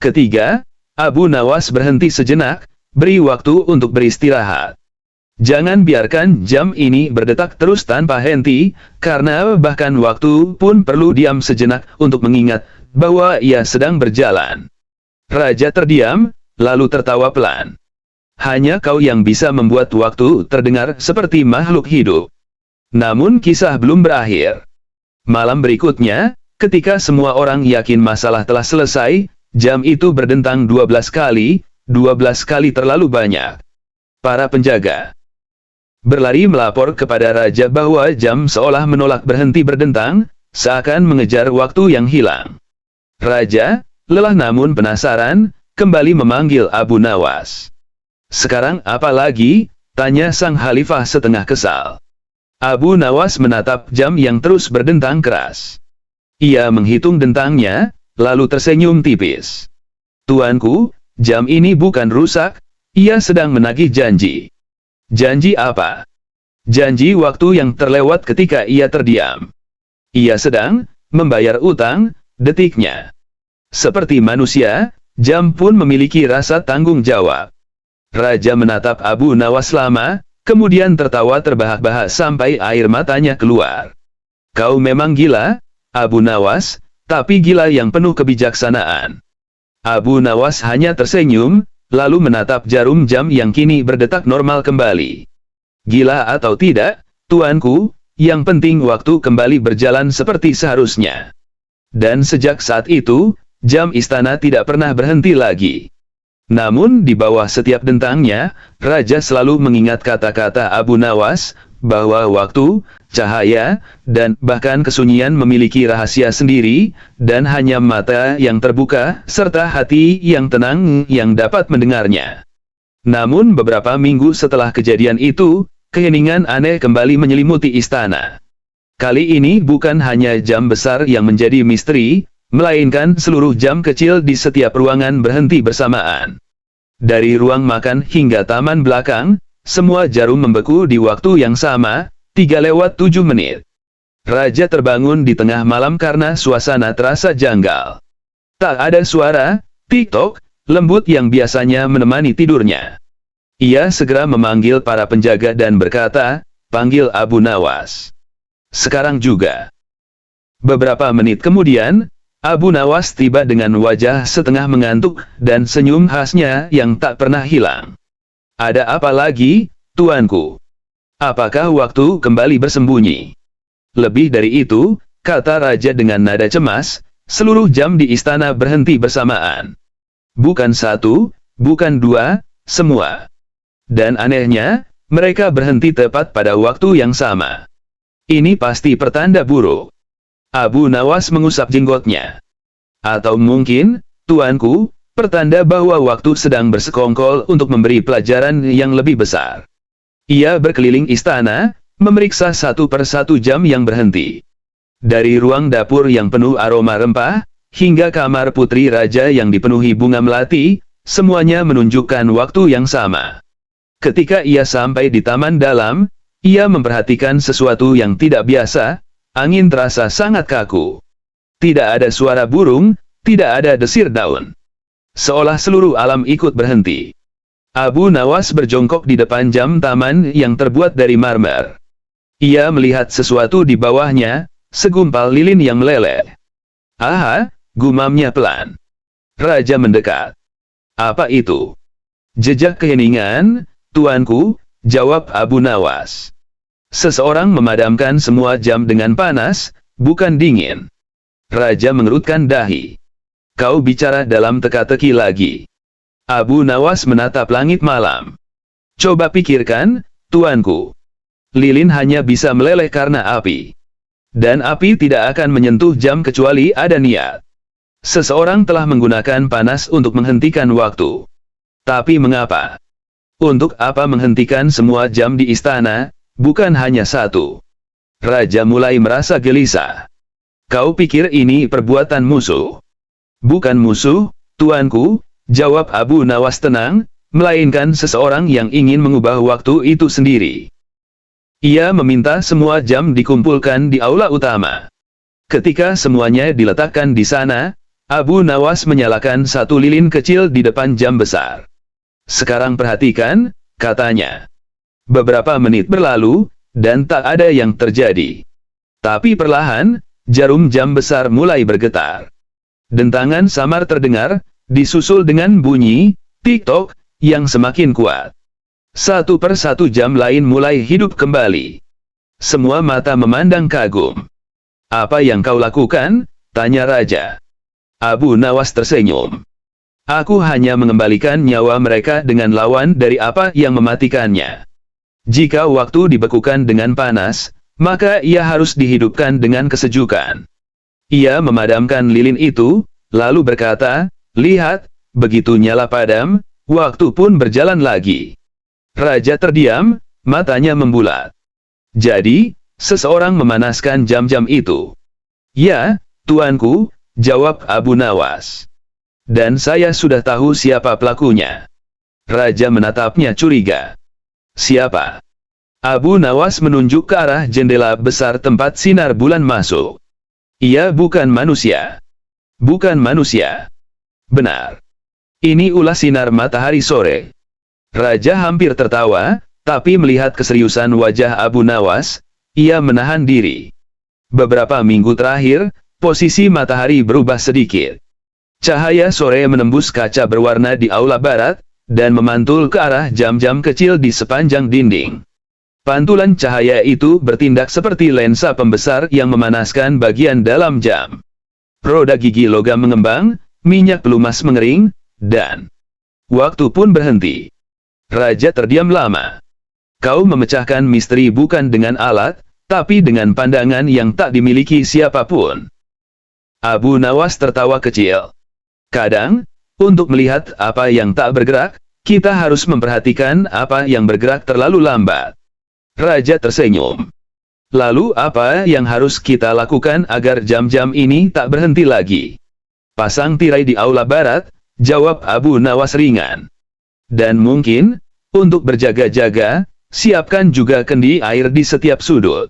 Speaker 1: Ketiga, Abu Nawas berhenti sejenak, beri waktu untuk beristirahat. Jangan biarkan jam ini berdetak terus tanpa henti, karena bahkan waktu pun perlu diam sejenak untuk mengingat bahwa ia sedang berjalan. Raja terdiam, lalu tertawa pelan. Hanya kau yang bisa membuat waktu terdengar seperti makhluk hidup. Namun kisah belum berakhir. Malam berikutnya, ketika semua orang yakin masalah telah selesai, jam itu berdentang 12 kali, 12 kali terlalu banyak. Para penjaga berlari melapor kepada raja bahwa jam seolah menolak berhenti berdentang, seakan mengejar waktu yang hilang. Raja, lelah namun penasaran, kembali memanggil Abu Nawas. Sekarang apa lagi? Tanya sang khalifah setengah kesal. Abu Nawas menatap jam yang terus berdentang keras. Ia menghitung dentangnya, lalu tersenyum tipis. Tuanku, jam ini bukan rusak, ia sedang menagih janji. Janji apa? Janji waktu yang terlewat ketika ia terdiam. Ia sedang membayar utang, detiknya. Seperti manusia, jam pun memiliki rasa tanggung jawab. Raja menatap Abu Nawas lama, kemudian tertawa terbahak-bahak sampai air matanya keluar. Kau memang gila, Abu Nawas, tapi gila yang penuh kebijaksanaan. Abu Nawas hanya tersenyum, lalu menatap jarum jam yang kini berdetak normal kembali. Gila atau tidak, tuanku, yang penting waktu kembali berjalan seperti seharusnya. Dan sejak saat itu, jam istana tidak pernah berhenti lagi. Namun di bawah setiap dentangnya, Raja selalu mengingat kata-kata Abu Nawas, bahwa waktu, cahaya, dan bahkan kesunyian memiliki rahasia sendiri, dan hanya mata yang terbuka, serta hati yang tenang yang dapat mendengarnya. Namun beberapa minggu setelah kejadian itu, keheningan aneh kembali menyelimuti istana. Kali ini bukan hanya jam besar yang menjadi misteri, melainkan seluruh jam kecil di setiap ruangan berhenti bersamaan. Dari ruang makan hingga taman belakang, semua jarum membeku di waktu yang sama, 3:07. Raja terbangun di tengah malam karena suasana terasa janggal. Tak ada suara, tik-tok, lembut yang biasanya menemani tidurnya. Ia segera memanggil para penjaga dan berkata, panggil Abu Nawas. Sekarang juga. Beberapa menit kemudian, Abu Nawas tiba dengan wajah setengah mengantuk, dan senyum khasnya yang tak pernah hilang. Ada apa lagi, tuanku? Apakah waktu kembali bersembunyi? Lebih dari itu, kata raja dengan nada cemas, seluruh jam di istana berhenti bersamaan. Bukan satu, bukan dua, semua. Dan anehnya, mereka berhenti tepat pada waktu yang sama. Ini pasti pertanda buruk. Abu Nawas mengusap jenggotnya. Atau mungkin, tuanku, pertanda bahwa waktu sedang bersekongkol untuk memberi pelajaran yang lebih besar. Ia berkeliling istana, memeriksa satu persatu jam yang berhenti. Dari ruang dapur yang penuh aroma rempah, hingga kamar putri raja yang dipenuhi bunga melati, semuanya menunjukkan waktu yang sama. Ketika ia sampai di taman dalam, ia memperhatikan sesuatu yang tidak biasa, angin terasa sangat kaku. Tidak ada suara burung, tidak ada desir daun. Seolah seluruh alam ikut berhenti. Abu Nawas berjongkok di depan jam taman yang terbuat dari marmer. Ia melihat sesuatu di bawahnya, segumpal lilin yang meleleh. Aha, gumamnya pelan. Raja mendekat. Apa itu? Jejak keheningan, tuanku, jawab Abu Nawas. Seseorang memadamkan semua jam dengan panas, bukan dingin. Raja mengerutkan dahi. Kau bicara dalam teka-teki lagi. Abu Nawas menatap langit malam. Coba pikirkan, tuanku. Lilin hanya bisa meleleh karena api. Dan api tidak akan menyentuh jam kecuali ada niat. Seseorang telah menggunakan panas untuk menghentikan waktu. Tapi mengapa? Untuk apa menghentikan semua jam di istana, bukan hanya satu? Raja mulai merasa gelisah. Kau pikir ini perbuatan musuh? Bukan musuh, tuanku, jawab Abu Nawas tenang, melainkan seseorang yang ingin mengubah waktu itu sendiri. Ia meminta semua jam dikumpulkan di aula utama. Ketika semuanya diletakkan di sana, Abu Nawas menyalakan satu lilin kecil di depan jam besar. Sekarang perhatikan, katanya. Beberapa menit berlalu, dan tak ada yang terjadi. Tapi perlahan, jarum jam besar mulai bergetar. Dentangan samar terdengar, disusul dengan bunyi, tik-tok, yang semakin kuat. Satu persatu jam lain mulai hidup kembali. Semua mata memandang kagum. Apa yang kau lakukan? Tanya Raja. Abu Nawas tersenyum. Aku hanya mengembalikan nyawa mereka dengan lawan dari apa yang mematikannya. Jika waktu dibekukan dengan panas, maka ia harus dihidupkan dengan kesejukan. Ia memadamkan lilin itu, lalu berkata, lihat, begitu nyala padam, waktu pun berjalan lagi. Raja terdiam, matanya membulat. Jadi, seseorang memanaskan jam-jam itu. Ya, tuanku, jawab Abu Nawas. Dan saya sudah tahu siapa pelakunya. Raja menatapnya curiga. Siapa? Abu Nawas menunjuk ke arah jendela besar tempat sinar bulan masuk. Ia bukan manusia. Bukan manusia. Benar. Ini ulah sinar matahari sore. Raja hampir tertawa, tapi melihat keseriusan wajah Abu Nawas, ia menahan diri. Beberapa minggu terakhir, posisi matahari berubah sedikit. Cahaya sore menembus kaca berwarna di aula barat, dan memantul ke arah jam-jam kecil di sepanjang dinding. Pantulan cahaya itu bertindak seperti lensa pembesar yang memanaskan bagian dalam jam. Roda gigi logam mengembang, minyak pelumas mengering, dan waktu pun berhenti. Raja terdiam lama. Kau memecahkan misteri bukan dengan alat, tapi dengan pandangan yang tak dimiliki siapapun. Abu Nawas tertawa kecil. Kadang, untuk melihat apa yang tak bergerak, kita harus memperhatikan apa yang bergerak terlalu lambat. Raja tersenyum. Lalu apa yang harus kita lakukan agar jam-jam ini tak berhenti lagi? Pasang tirai di aula barat, jawab Abu Nawas ringan. Dan mungkin, untuk berjaga-jaga, siapkan juga kendi air di setiap sudut.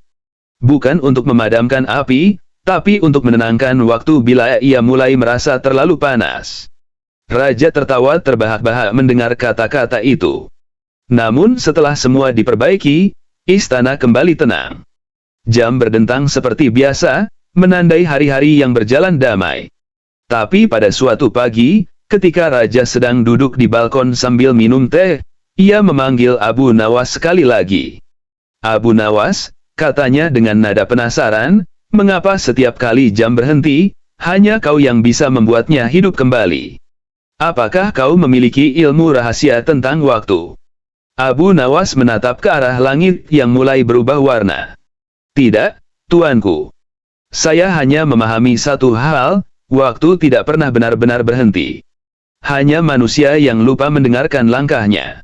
Speaker 1: Bukan untuk memadamkan api, tapi untuk menenangkan waktu bila ia mulai merasa terlalu panas. Raja tertawa terbahak-bahak mendengar kata-kata itu. Namun setelah semua diperbaiki, istana kembali tenang. Jam berdentang seperti biasa, menandai hari-hari yang berjalan damai. Tapi pada suatu pagi, ketika Raja sedang duduk di balkon sambil minum teh, ia memanggil Abu Nawas sekali lagi. Abu Nawas, katanya dengan nada penasaran, mengapa setiap kali jam berhenti, hanya kau yang bisa membuatnya hidup kembali? Apakah kau memiliki ilmu rahasia tentang waktu? Abu Nawas menatap ke arah langit yang mulai berubah warna. Tidak, tuanku. Saya hanya memahami satu hal, waktu tidak pernah benar-benar berhenti. Hanya manusia yang lupa mendengarkan langkahnya.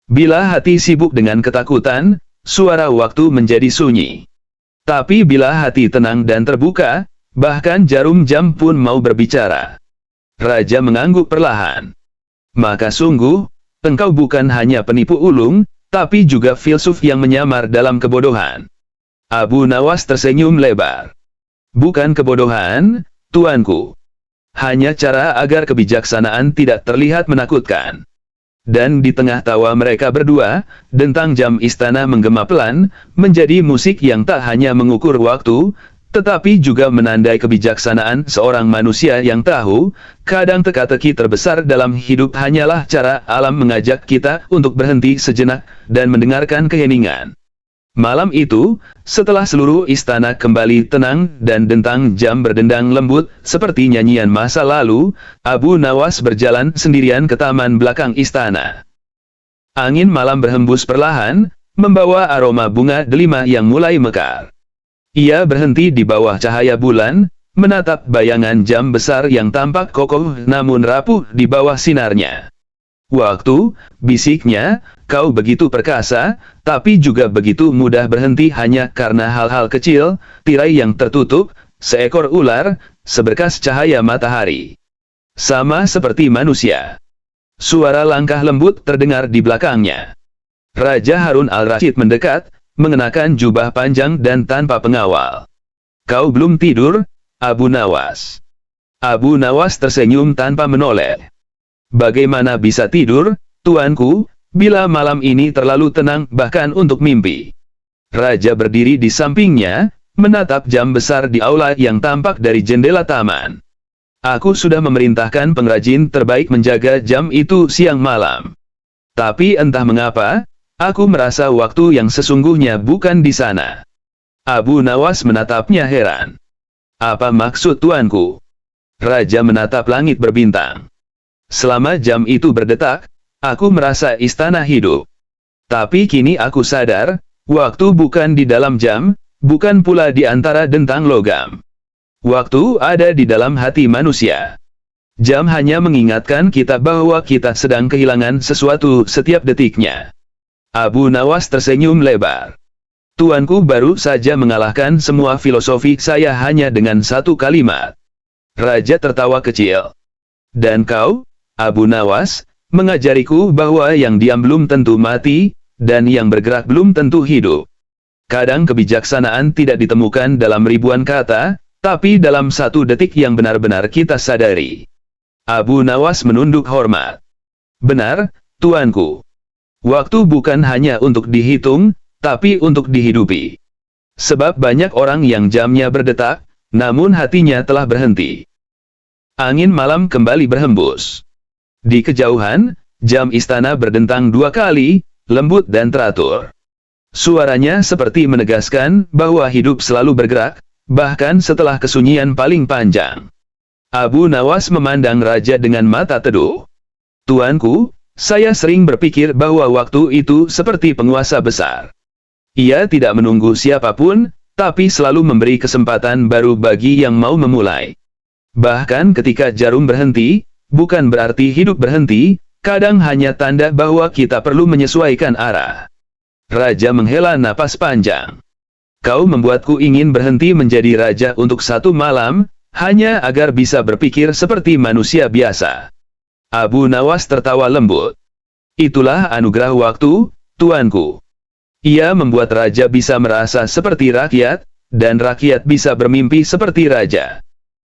Speaker 1: Bila hati sibuk dengan ketakutan, suara waktu menjadi sunyi. Tapi bila hati tenang dan terbuka, bahkan jarum jam pun mau berbicara. Raja mengangguk perlahan. Maka sungguh, engkau bukan hanya penipu ulung, tapi juga filsuf yang menyamar dalam kebodohan. Abu Nawas tersenyum lebar. Bukan kebodohan, tuanku. Hanya cara agar kebijaksanaan tidak terlihat menakutkan. Dan di tengah tawa mereka berdua, dentang jam istana menggema pelan, menjadi musik yang tak hanya mengukur waktu, tetapi juga menandai kebijaksanaan seorang manusia yang tahu, kadang teka-teki terbesar dalam hidup hanyalah cara alam mengajak kita untuk berhenti sejenak, dan mendengarkan keheningan. Malam itu, setelah seluruh istana kembali tenang dan dentang jam berdendang lembut seperti nyanyian masa lalu, Abu Nawas berjalan sendirian ke taman belakang istana. Angin malam berhembus perlahan, membawa aroma bunga delima yang mulai mekar. Ia berhenti di bawah cahaya bulan, menatap bayangan jam besar yang tampak kokoh namun rapuh di bawah sinarnya. "Waktu," bisiknya, "kau begitu perkasa, tapi juga begitu mudah berhenti hanya karena hal-hal kecil, tirai yang tertutup, seekor ular, seberkas cahaya matahari. Sama seperti manusia." Suara langkah lembut terdengar di belakangnya. Raja Harun al-Rashid mendekat, mengenakan jubah panjang dan tanpa pengawal. "Kau belum tidur, Abu Nawas?" Abu Nawas tersenyum tanpa menoleh. "Bagaimana bisa tidur, tuanku, bila malam ini terlalu tenang bahkan untuk mimpi?" Raja berdiri di sampingnya, menatap jam besar di aula yang tampak dari jendela taman. "Aku sudah memerintahkan pengrajin terbaik menjaga jam itu siang malam. Tapi entah mengapa, aku merasa waktu yang sesungguhnya bukan di sana." Abu Nawas menatapnya heran. "Apa maksud tuanku?" Raja menatap langit berbintang. "Selama jam itu berdetak, aku merasa istana hidup. Tapi kini aku sadar, waktu bukan di dalam jam, bukan pula di antara dentang logam. Waktu ada di dalam hati manusia. Jam hanya mengingatkan kita bahwa kita sedang kehilangan sesuatu setiap detiknya." Abu Nawas tersenyum lebar. "Tuanku baru saja mengalahkan semua filosofi saya hanya dengan satu kalimat." Raja tertawa kecil. "Dan kau, Abu Nawas, mengajariku bahwa yang diam belum tentu mati, dan yang bergerak belum tentu hidup. Kadang kebijaksanaan tidak ditemukan dalam ribuan kata, tapi dalam satu detik yang benar-benar kita sadari." Abu Nawas menunduk hormat. "Benar, tuanku. Waktu bukan hanya untuk dihitung, tapi untuk dihidupi. Sebab banyak orang yang jamnya berdetak, namun hatinya telah berhenti." Angin malam kembali berhembus. Di kejauhan, jam istana berdentang 2 kali, lembut dan teratur. Suaranya seperti menegaskan bahwa hidup selalu bergerak, bahkan setelah kesunyian paling panjang. Abu Nawas memandang raja dengan mata teduh. "Tuanku, saya sering berpikir bahwa waktu itu seperti penguasa besar. Ia tidak menunggu siapapun, tapi selalu memberi kesempatan baru bagi yang mau memulai. Bahkan ketika jarum berhenti, bukan berarti hidup berhenti, kadang hanya tanda bahwa kita perlu menyesuaikan arah." Raja menghela napas panjang. "Kau membuatku ingin berhenti menjadi raja untuk satu malam, hanya agar bisa berpikir seperti manusia biasa." Abu Nawas tertawa lembut. "Itulah anugerah waktu, tuanku. Ia membuat raja bisa merasa seperti rakyat, dan rakyat bisa bermimpi seperti raja."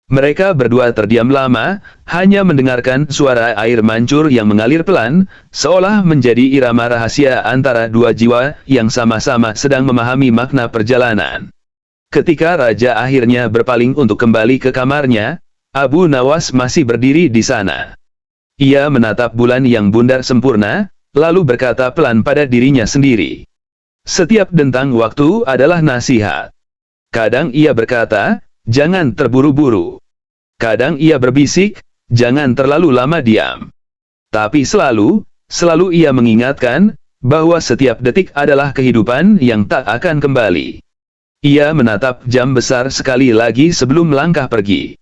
Speaker 1: Mereka berdua terdiam lama, hanya mendengarkan suara air mancur yang mengalir pelan, seolah menjadi irama rahasia antara dua jiwa yang sama-sama sedang memahami makna perjalanan. Ketika raja akhirnya berpaling untuk kembali ke kamarnya, Abu Nawas masih berdiri di sana. Ia menatap bulan yang bundar sempurna, lalu berkata pelan pada dirinya sendiri. Setiap dentang waktu adalah nasihat. Kadang ia berkata, "Jangan terburu-buru." Kadang ia berbisik, "Jangan terlalu lama diam." Tapi selalu ia mengingatkan, bahwa setiap detik adalah kehidupan yang tak akan kembali. Ia menatap jam besar sekali lagi sebelum melangkah pergi.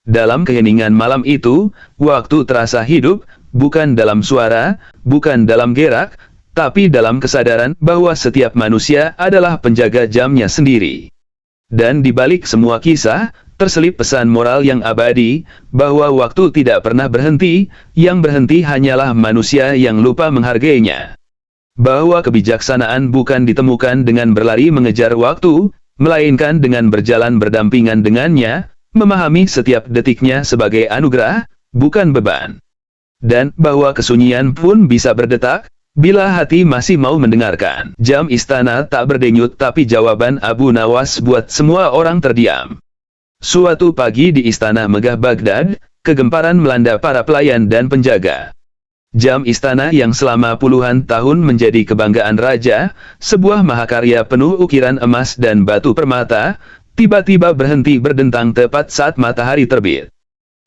Speaker 1: Dalam keheningan malam itu, waktu terasa hidup, bukan dalam suara, bukan dalam gerak, tapi dalam kesadaran bahwa setiap manusia adalah penjaga jamnya sendiri. Dan di balik semua kisah, terselip pesan moral yang abadi, bahwa waktu tidak pernah berhenti, yang berhenti hanyalah manusia yang lupa menghargainya. Bahwa kebijaksanaan bukan ditemukan dengan berlari mengejar waktu, melainkan dengan berjalan berdampingan dengannya, memahami setiap detiknya sebagai anugerah, bukan beban. Dan bahwa kesunyian pun bisa berdetak, bila hati masih mau mendengarkan. Jam istana tak berdenyut tapi jawaban Abu Nawas buat semua orang terdiam. Suatu pagi di istana megah Baghdad, kegemparan melanda para pelayan dan penjaga. Jam istana yang selama puluhan tahun menjadi kebanggaan raja, sebuah mahakarya penuh ukiran emas dan batu permata, tiba-tiba berhenti berdentang tepat saat matahari terbit.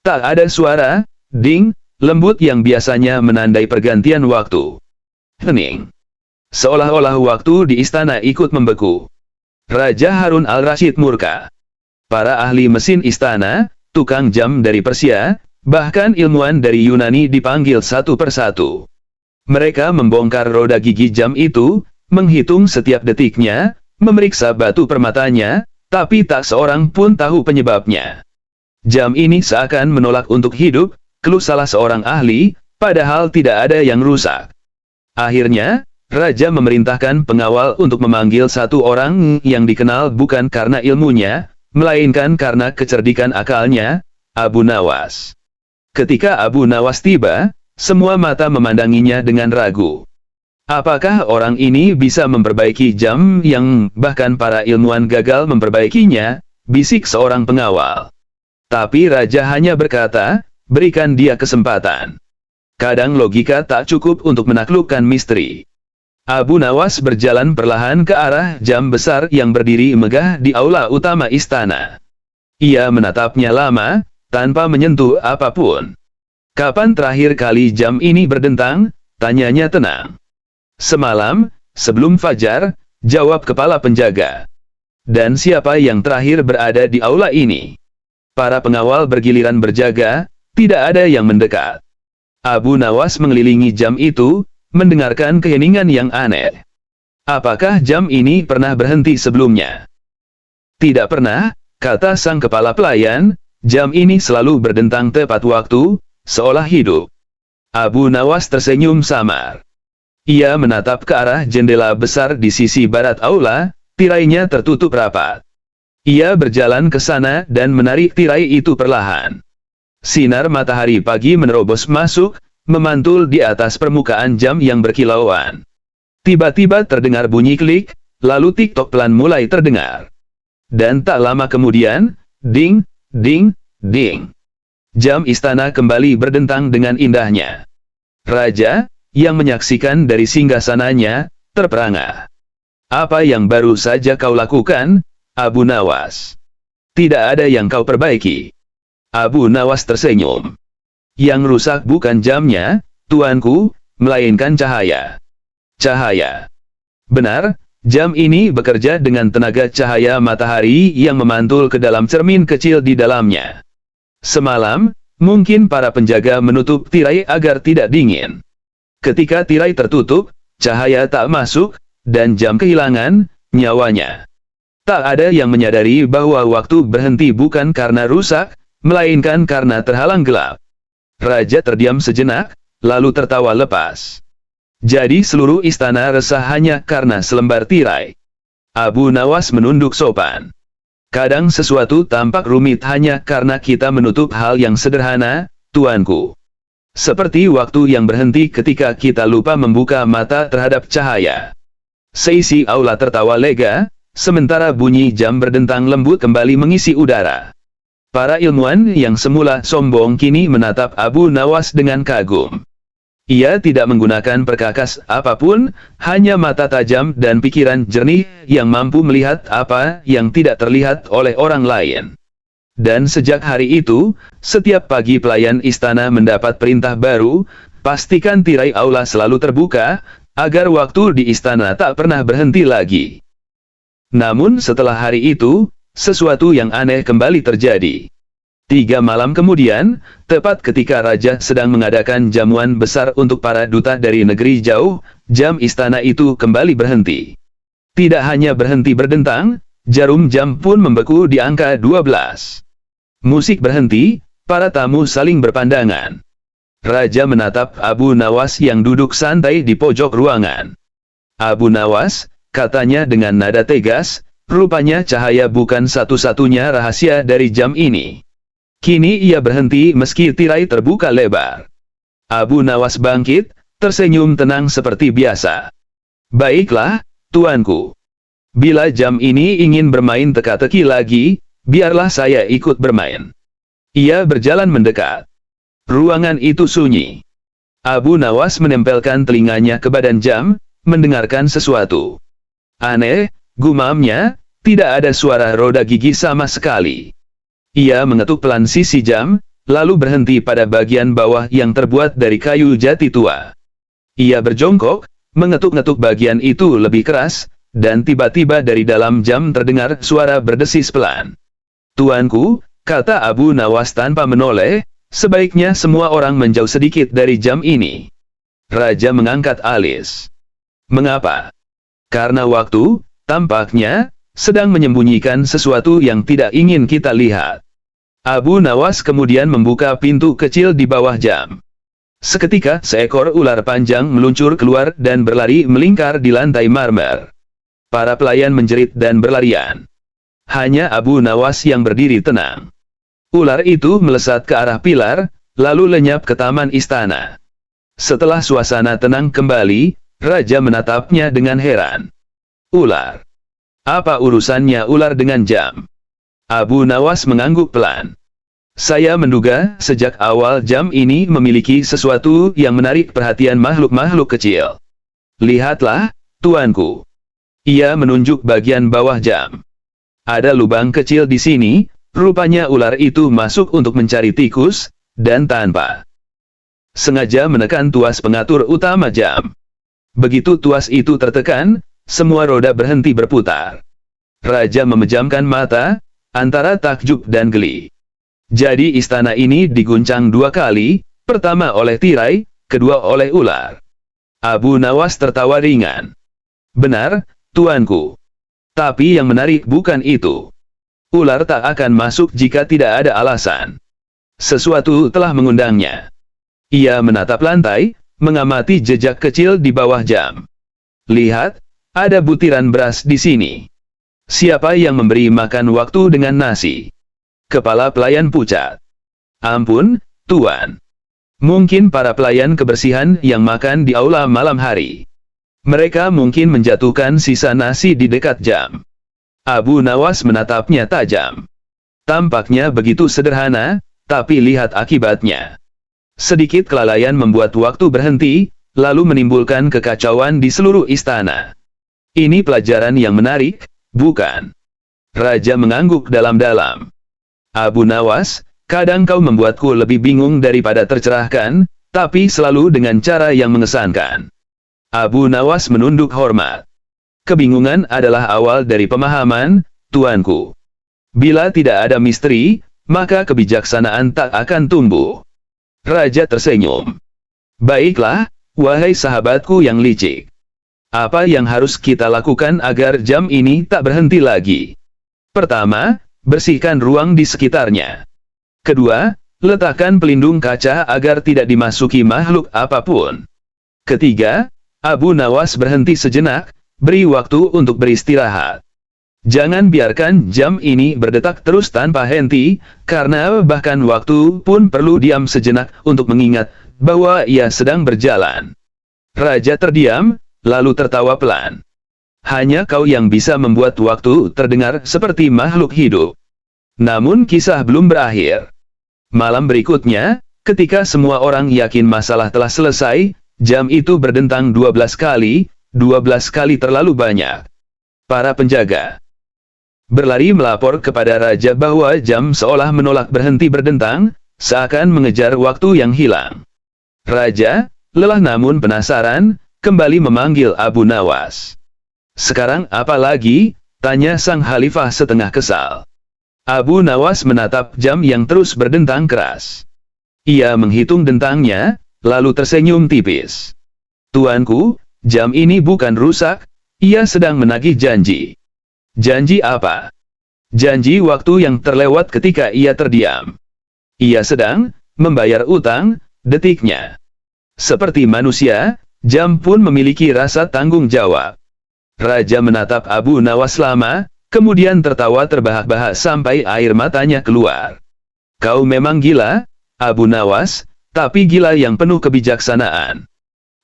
Speaker 1: Tak ada suara, ding, lembut yang biasanya menandai pergantian waktu. Hening. Seolah-olah waktu di istana ikut membeku. Raja Harun al-Rashid murka. Para ahli mesin istana, tukang jam dari Persia, bahkan ilmuwan dari Yunani dipanggil satu persatu. Mereka membongkar roda gigi jam itu, menghitung setiap detiknya, memeriksa batu permatanya, tapi tak seorang pun tahu penyebabnya. Jam ini seakan menolak untuk hidup, keluh salah seorang ahli, padahal tidak ada yang rusak. Akhirnya, Raja memerintahkan pengawal untuk memanggil satu orang yang dikenal bukan karena ilmunya, melainkan karena kecerdikan akalnya, Abu Nawas. Ketika Abu Nawas tiba, semua mata memandanginya dengan ragu. Apakah orang ini bisa memperbaiki jam yang bahkan para ilmuwan gagal memperbaikinya? Bisik seorang pengawal. Tapi Raja hanya berkata, berikan dia kesempatan. Kadang logika tak cukup untuk menaklukkan misteri. Abu Nawas berjalan perlahan ke arah jam besar yang berdiri megah di aula utama istana. Ia menatapnya lama, tanpa menyentuh apapun. Kapan terakhir kali jam ini berdentang? Tanyanya tenang. Semalam, sebelum fajar, jawab kepala penjaga. Dan siapa yang terakhir berada di aula ini? Para pengawal bergiliran berjaga, tidak ada yang mendekat. Abu Nawas mengelilingi jam itu, mendengarkan keheningan yang aneh. Apakah jam ini pernah berhenti sebelumnya? Tidak pernah, kata sang kepala pelayan, jam ini selalu berdentang tepat waktu, seolah hidup. Abu Nawas tersenyum samar. Ia menatap ke arah jendela besar di sisi barat aula, tirainya tertutup rapat. Ia berjalan ke sana dan menarik tirai itu perlahan. Sinar matahari pagi menerobos masuk, memantul di atas permukaan jam yang berkilauan. Tiba-tiba terdengar bunyi klik, lalu tik-tok pelan mulai terdengar. Dan tak lama kemudian, ding, ding, ding. Jam istana kembali berdentang dengan indahnya. Raja, yang menyaksikan dari singgasananya, terperangah. Apa yang baru saja kau lakukan, Abu Nawas? Tidak ada yang kau perbaiki. Abu Nawas tersenyum. Yang rusak bukan jamnya, tuanku, melainkan cahaya. Cahaya. Benar, jam ini bekerja dengan tenaga cahaya matahari yang memantul ke dalam cermin kecil di dalamnya. Semalam, mungkin para penjaga menutup tirai agar tidak dingin. Ketika tirai tertutup, cahaya tak masuk, dan jam kehilangan nyawanya. Tak ada yang menyadari bahwa waktu berhenti bukan karena rusak, melainkan karena terhalang gelap. Raja terdiam sejenak, lalu tertawa lepas. Jadi seluruh istana resah hanya karena selembar tirai. Abu Nawas menunduk sopan. Kadang sesuatu tampak rumit hanya karena kita menutup hal yang sederhana, tuanku. Seperti waktu yang berhenti ketika kita lupa membuka mata terhadap cahaya. Seisi aula tertawa lega, sementara bunyi jam berdentang lembut kembali mengisi udara. Para ilmuwan yang semula sombong kini menatap Abu Nawas dengan kagum. Ia tidak menggunakan perkakas apapun, hanya mata tajam dan pikiran jernih yang mampu melihat apa yang tidak terlihat oleh orang lain. Dan sejak hari itu, setiap pagi pelayan istana mendapat perintah baru, pastikan tirai aula selalu terbuka, agar waktu di istana tak pernah berhenti lagi. Namun setelah hari itu, sesuatu yang aneh kembali terjadi. 3 malam kemudian, tepat ketika Raja sedang mengadakan jamuan besar untuk para duta dari negeri jauh, jam istana itu kembali berhenti. Tidak hanya berhenti berdentang, jarum jam pun membeku di angka 12. Musik berhenti, para tamu saling berpandangan. Raja menatap Abu Nawas yang duduk santai di pojok ruangan. Abu Nawas, katanya dengan nada tegas, rupanya cahaya bukan satu-satunya rahasia dari jam ini. Kini ia berhenti meski tirai terbuka lebar. Abu Nawas bangkit, tersenyum tenang seperti biasa. Baiklah, tuanku. Bila jam ini ingin bermain teka-teki lagi, biarlah saya ikut bermain. Ia berjalan mendekat. Ruangan itu sunyi. Abu Nawas menempelkan telinganya ke badan jam, mendengarkan sesuatu. Aneh, gumamnya, tidak ada suara roda gigi sama sekali. Ia mengetuk pelan sisi jam, lalu berhenti pada bagian bawah yang terbuat dari kayu jati tua. Ia berjongkok, mengetuk-ngetuk bagian itu lebih keras, dan tiba-tiba dari dalam jam terdengar suara berdesis pelan. "Tuanku," kata Abu Nawas tanpa menoleh, "sebaiknya semua orang menjauh sedikit dari jam ini." Raja mengangkat alis. "Mengapa?" "Karena waktu, tampaknya, sedang menyembunyikan sesuatu yang tidak ingin kita lihat." Abu Nawas kemudian membuka pintu kecil di bawah jam. Seketika, seekor ular panjang meluncur keluar dan berlari melingkar di lantai marmer. Para pelayan menjerit dan berlarian. Hanya Abu Nawas yang berdiri tenang. Ular itu melesat ke arah pilar, lalu lenyap ke taman istana. Setelah suasana tenang kembali, Raja menatapnya dengan heran. "Ular? Apa urusannya ular dengan jam?" Abu Nawas mengangguk pelan. "Saya menduga sejak awal jam ini memiliki sesuatu yang menarik perhatian makhluk-makhluk kecil. Lihatlah, tuanku." Ia menunjuk bagian bawah jam. "Ada lubang kecil di sini, rupanya ular itu masuk untuk mencari tikus, dan tanpa sengaja menekan tuas pengatur utama jam. Begitu tuas itu tertekan, semua roda berhenti berputar." Raja memejamkan mata, antara takjub dan geli. Jadi istana ini diguncang dua kali, pertama oleh tirai, kedua oleh ular. Abu Nawas tertawa ringan. "Benar, tuanku. Tapi yang menarik bukan itu. Ular tak akan masuk jika tidak ada alasan. Sesuatu telah mengundangnya." Ia menatap lantai, mengamati jejak kecil di bawah jam. "Lihat, ada butiran beras di sini. Siapa yang memberi makan waktu dengan nasi?" Kepala pelayan pucat. "Ampun, tuan. Mungkin para pelayan kebersihan yang makan di aula malam hari. Mereka mungkin menjatuhkan sisa nasi di dekat jam." Abu Nawas menatapnya tajam. "Tampaknya begitu sederhana, tapi lihat akibatnya. Sedikit kelalaian membuat waktu berhenti, lalu menimbulkan kekacauan di seluruh istana. Ini pelajaran yang menarik, bukan?" Raja mengangguk dalam-dalam. "Abu Nawas, kadang kau membuatku lebih bingung daripada tercerahkan, tapi selalu dengan cara yang mengesankan." Abu Nawas menunduk hormat. "Kebingungan adalah awal dari pemahaman, tuanku. Bila tidak ada misteri, maka kebijaksanaan tak akan tumbuh." Raja tersenyum. "Baiklah, wahai sahabatku yang licik. Apa yang harus kita lakukan agar jam ini tak berhenti lagi? Pertama, bersihkan ruang di sekitarnya. Kedua, letakkan pelindung kaca agar tidak dimasuki makhluk apapun. Ketiga, Abu Nawas berhenti sejenak, beri waktu untuk beristirahat. Jangan biarkan jam ini berdetak terus tanpa henti, karena bahkan waktu pun perlu diam sejenak untuk mengingat bahwa ia sedang berjalan." Raja terdiam, lalu tertawa pelan. "Hanya kau yang bisa membuat waktu terdengar seperti makhluk hidup." Namun kisah belum berakhir. Malam berikutnya, ketika semua orang yakin masalah telah selesai, jam itu berdentang 12 kali, 12 kali terlalu banyak. Para penjaga berlari melapor kepada raja bahwa jam seolah menolak berhenti berdentang, seakan mengejar waktu yang hilang. Raja, lelah namun penasaran, kembali memanggil Abu Nawas. "Sekarang apa lagi?" tanya sang khalifah setengah kesal. Abu Nawas menatap jam yang terus berdentang keras. Ia menghitung dentangnya, lalu tersenyum tipis. "Tuanku, jam ini bukan rusak, ia sedang menagih janji." "Janji apa?" "Janji waktu yang terlewat ketika ia terdiam. Ia sedang membayar utang," detiknya. "Seperti manusia, jam pun memiliki rasa tanggung jawab." Raja menatap Abu Nawas lama, kemudian tertawa terbahak-bahak sampai air matanya keluar. "Kau memang gila, Abu Nawas, tapi gila yang penuh kebijaksanaan."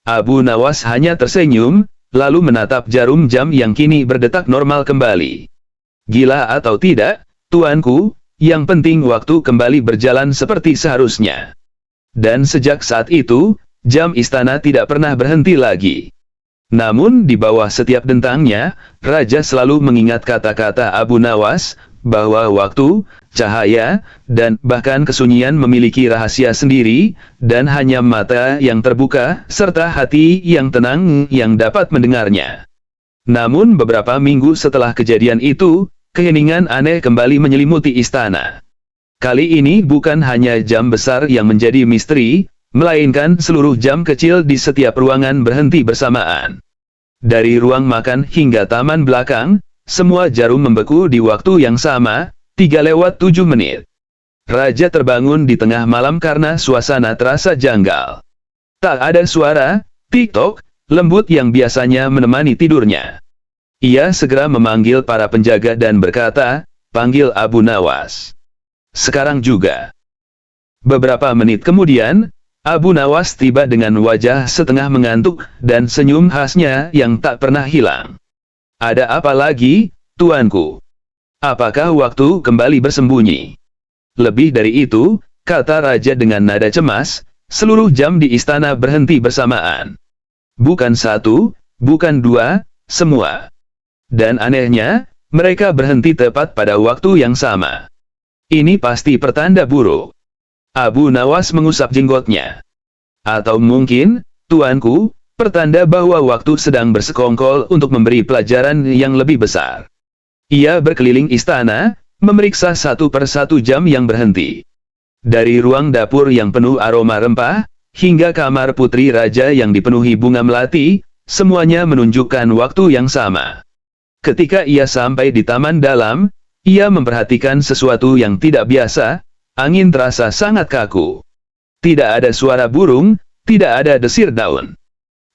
Speaker 1: Abu Nawas hanya tersenyum, lalu menatap jarum jam yang kini berdetak normal kembali. "Gila atau tidak, tuanku, yang penting waktu kembali berjalan seperti seharusnya." Dan sejak saat itu, jam istana tidak pernah berhenti lagi. Namun di bawah setiap dentangnya, Raja selalu mengingat kata-kata Abu Nawas, bahwa waktu, cahaya, dan bahkan kesunyian memiliki rahasia sendiri, dan hanya mata yang terbuka, serta hati yang tenang yang dapat mendengarnya. Namun beberapa minggu setelah kejadian itu, keheningan aneh kembali menyelimuti istana. Kali ini bukan hanya jam besar yang menjadi misteri, melainkan seluruh jam kecil di setiap ruangan berhenti bersamaan. Dari ruang makan hingga taman belakang, semua jarum membeku di waktu yang sama, 3:07. Raja terbangun di tengah malam karena suasana terasa janggal. Tak ada suara, tik-tok, lembut yang biasanya menemani tidurnya. Ia segera memanggil para penjaga dan berkata, "Panggil Abu Nawas. Sekarang juga." Beberapa menit kemudian, Abu Nawas tiba dengan wajah setengah mengantuk, dan senyum khasnya yang tak pernah hilang. "Ada apa lagi, tuanku? Apakah waktu kembali bersembunyi?" "Lebih dari itu," kata Raja dengan nada cemas, "seluruh jam di istana berhenti bersamaan. Bukan satu, bukan dua, semua. Dan anehnya, mereka berhenti tepat pada waktu yang sama. Ini pasti pertanda buruk." Abu Nawas mengusap jenggotnya. "Atau mungkin, tuanku, pertanda bahwa waktu sedang bersekongkol untuk memberi pelajaran yang lebih besar." Ia berkeliling istana, memeriksa satu persatu jam yang berhenti. Dari ruang dapur yang penuh aroma rempah, hingga kamar putri raja yang dipenuhi bunga melati, semuanya menunjukkan waktu yang sama. Ketika ia sampai di taman dalam, ia memperhatikan sesuatu yang tidak biasa. Angin terasa sangat kaku. Tidak ada suara burung, tidak ada desir daun.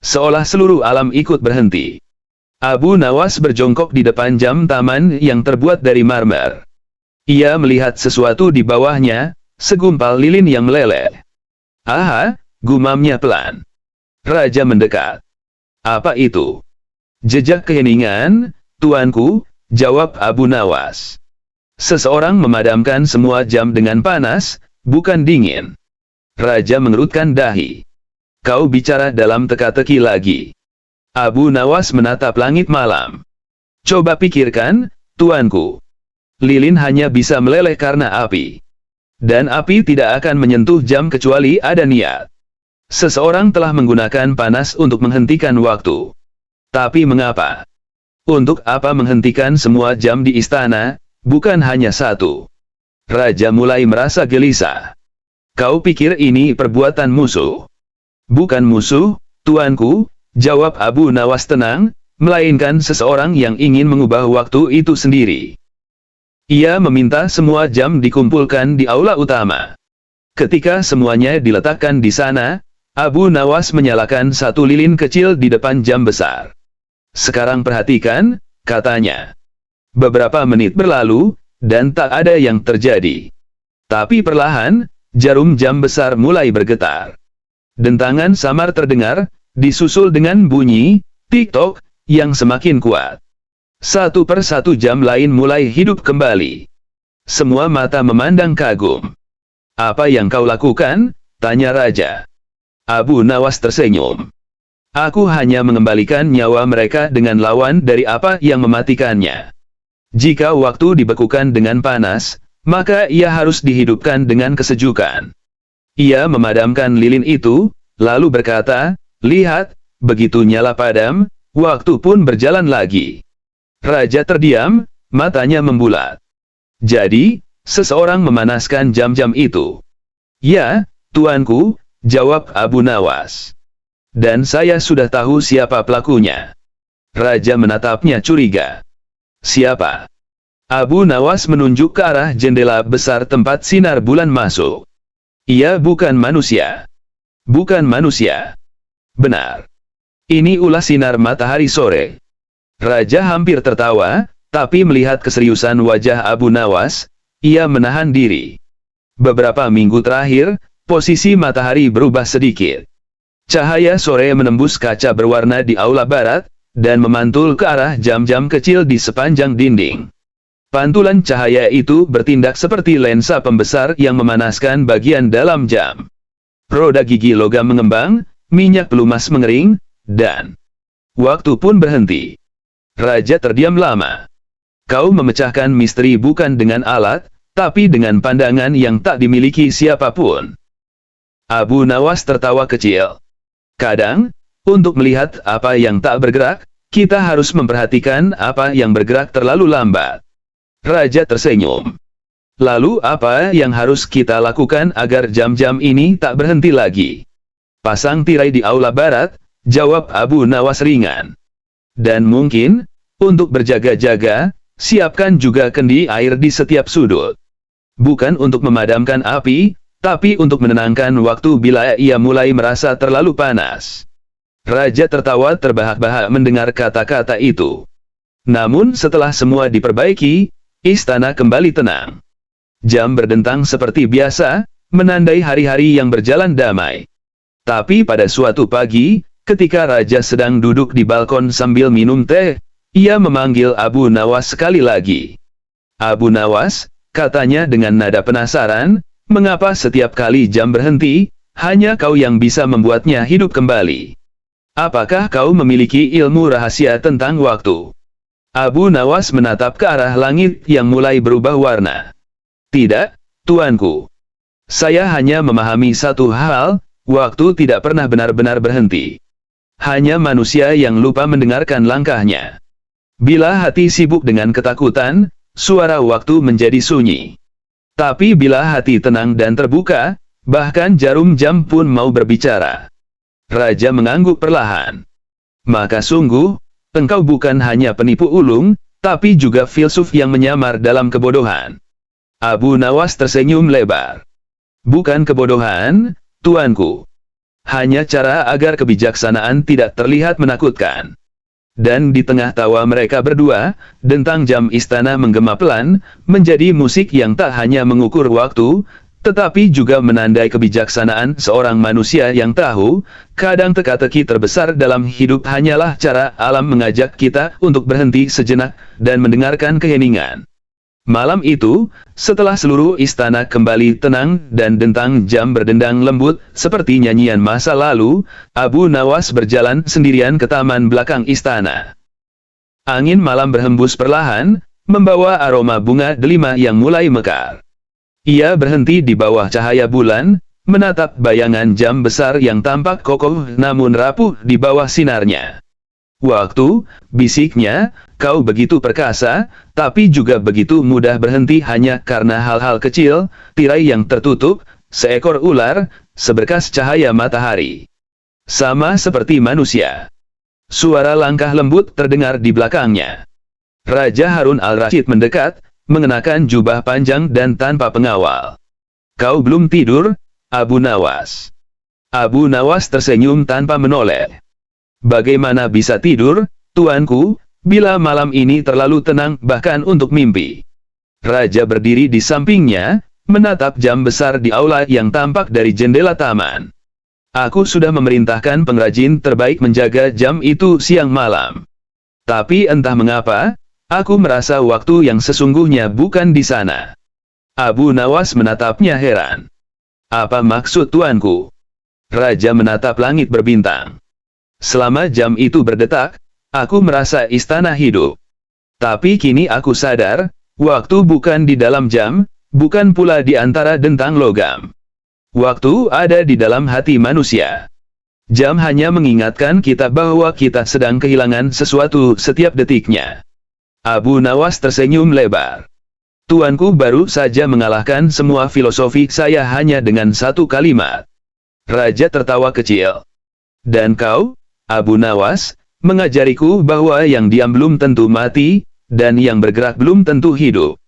Speaker 1: Seolah seluruh alam ikut berhenti. Abu Nawas berjongkok di depan jam taman yang terbuat dari marmer. Ia melihat sesuatu di bawahnya, segumpal lilin yang meleleh. "Aha," gumamnya pelan. Raja mendekat. "Apa itu?" "Jejak keheningan, tuanku," jawab Abu Nawas. "Seseorang memadamkan semua jam dengan panas, bukan dingin." Raja mengerutkan dahi. "Kau bicara dalam teka-teki lagi." Abu Nawas menatap langit malam. "Coba pikirkan, tuanku. Lilin hanya bisa meleleh karena api. Dan api tidak akan menyentuh jam kecuali ada niat. Seseorang telah menggunakan panas untuk menghentikan waktu. Tapi mengapa? Untuk apa menghentikan semua jam di istana? Bukan hanya satu." Raja mulai merasa gelisah. "Kau pikir ini perbuatan musuh?" "Bukan musuh, tuanku," jawab Abu Nawas tenang, "melainkan seseorang yang ingin mengubah waktu itu sendiri." Ia meminta semua jam dikumpulkan di aula utama. Ketika semuanya diletakkan di sana, Abu Nawas menyalakan satu lilin kecil di depan jam besar. "Sekarang perhatikan," katanya. Beberapa menit berlalu, dan tak ada yang terjadi. Tapi perlahan, jarum jam besar mulai bergetar. Dentangan samar terdengar, disusul dengan bunyi, tik-tok, yang semakin kuat. Satu persatu jam lain mulai hidup kembali. Semua mata memandang kagum. "Apa yang kau lakukan?" tanya Raja. Abu Nawas tersenyum. "Aku hanya mengembalikan nyawa mereka dengan lawan dari apa yang mematikannya. Jika waktu dibekukan dengan panas, maka ia harus dihidupkan dengan kesejukan." Ia memadamkan lilin itu, lalu berkata, "Lihat, begitu nyala padam, waktu pun berjalan lagi." Raja terdiam, matanya membulat. "Jadi, seseorang memanaskan jam-jam itu?" "Ya, tuanku," jawab Abu Nawas. "Dan saya sudah tahu siapa pelakunya." Raja menatapnya curiga. "Siapa?" Abu Nawas menunjuk ke arah jendela besar tempat sinar bulan masuk. "Ia bukan manusia." "Bukan manusia." "Benar. Ini ulah sinar matahari sore." Raja hampir tertawa, tapi melihat keseriusan wajah Abu Nawas, ia menahan diri. Beberapa minggu terakhir, posisi matahari berubah sedikit. Cahaya sore menembus kaca berwarna di aula barat, dan memantul ke arah jam-jam kecil di sepanjang dinding. Pantulan cahaya itu bertindak seperti lensa pembesar yang memanaskan bagian dalam jam. Roda gigi logam mengembang, minyak pelumas mengering, dan waktu pun berhenti. Raja terdiam lama. Kau memecahkan misteri bukan dengan alat, tapi dengan pandangan yang tak dimiliki siapapun. Abu Nawas tertawa kecil. Kadang, untuk melihat apa yang tak bergerak, kita harus memperhatikan apa yang bergerak terlalu lambat. Raja tersenyum. Lalu apa yang harus kita lakukan agar jam-jam ini tak berhenti lagi? Pasang tirai di aula barat, jawab Abu Nawas ringan. Dan mungkin, untuk berjaga-jaga, siapkan juga kendi air di setiap sudut. Bukan untuk memadamkan api, tapi untuk menenangkan waktu bila ia mulai merasa terlalu panas. Raja tertawa terbahak-bahak mendengar kata-kata itu. Namun setelah semua diperbaiki, istana kembali tenang. Jam berdentang seperti biasa, menandai hari-hari yang berjalan damai. Tapi pada suatu pagi, ketika Raja sedang duduk di balkon sambil minum teh, ia memanggil Abu Nawas sekali lagi. Abu Nawas, katanya dengan nada penasaran, mengapa setiap kali jam berhenti, hanya kau yang bisa membuatnya hidup kembali? Apakah kau memiliki ilmu rahasia tentang waktu? Abu Nawas menatap ke arah langit yang mulai berubah warna. Tidak, tuanku. Saya hanya memahami satu hal, waktu tidak pernah benar-benar berhenti. Hanya manusia yang lupa mendengarkan langkahnya. Bila hati sibuk dengan ketakutan, suara waktu menjadi sunyi. Tapi bila hati tenang dan terbuka, bahkan jarum jam pun mau berbicara. Raja mengangguk perlahan. Maka sungguh, engkau bukan hanya penipu ulung, tapi juga filsuf yang menyamar dalam kebodohan. Abu Nawas tersenyum lebar. Bukan kebodohan, tuanku. Hanya cara agar kebijaksanaan tidak terlihat menakutkan. Dan di tengah tawa mereka berdua, dentang jam istana menggema pelan, menjadi musik yang tak hanya mengukur waktu, tetapi juga menandai kebijaksanaan seorang manusia yang tahu, kadang teka-teki terbesar dalam hidup hanyalah cara alam mengajak kita untuk berhenti sejenak dan mendengarkan keheningan. Malam itu, setelah seluruh istana kembali tenang dan dentang jam berdendang lembut seperti nyanyian masa lalu, Abu Nawas berjalan sendirian ke taman belakang istana. Angin malam berhembus perlahan, membawa aroma bunga delima yang mulai mekar. Ia berhenti di bawah cahaya bulan, menatap bayangan jam besar yang tampak kokoh namun rapuh di bawah sinarnya. Waktu, bisiknya, kau begitu perkasa, tapi juga begitu mudah berhenti hanya karena hal-hal kecil, tirai yang tertutup, seekor ular, seberkas cahaya matahari. Sama seperti manusia. Suara langkah lembut terdengar di belakangnya. Raja Harun al-Rashid mendekat, mengenakan jubah panjang dan tanpa pengawal. Kau belum tidur, Abu Nawas? Abu Nawas tersenyum tanpa menoleh. Bagaimana bisa tidur, tuanku, bila malam ini terlalu tenang bahkan untuk mimpi? Raja berdiri di sampingnya, menatap jam besar di aula yang tampak dari jendela taman. Aku sudah memerintahkan pengrajin terbaik menjaga jam itu siang malam. Tapi entah mengapa, aku merasa waktu yang sesungguhnya bukan di sana. Abu Nawas menatapnya heran. Apa maksud tuanku? Raja menatap langit berbintang. Selama jam itu berdetak, aku merasa istana hidup. Tapi kini aku sadar, waktu bukan di dalam jam, bukan pula di antara dentang logam. Waktu ada di dalam hati manusia. Jam hanya mengingatkan kita bahwa kita sedang kehilangan sesuatu setiap detiknya. Abu Nawas tersenyum lebar. Tuanku baru saja mengalahkan semua filosofi saya hanya dengan satu kalimat. Raja tertawa kecil. Dan kau, Abu Nawas, mengajariku bahwa yang diam belum tentu mati, dan yang bergerak belum tentu hidup.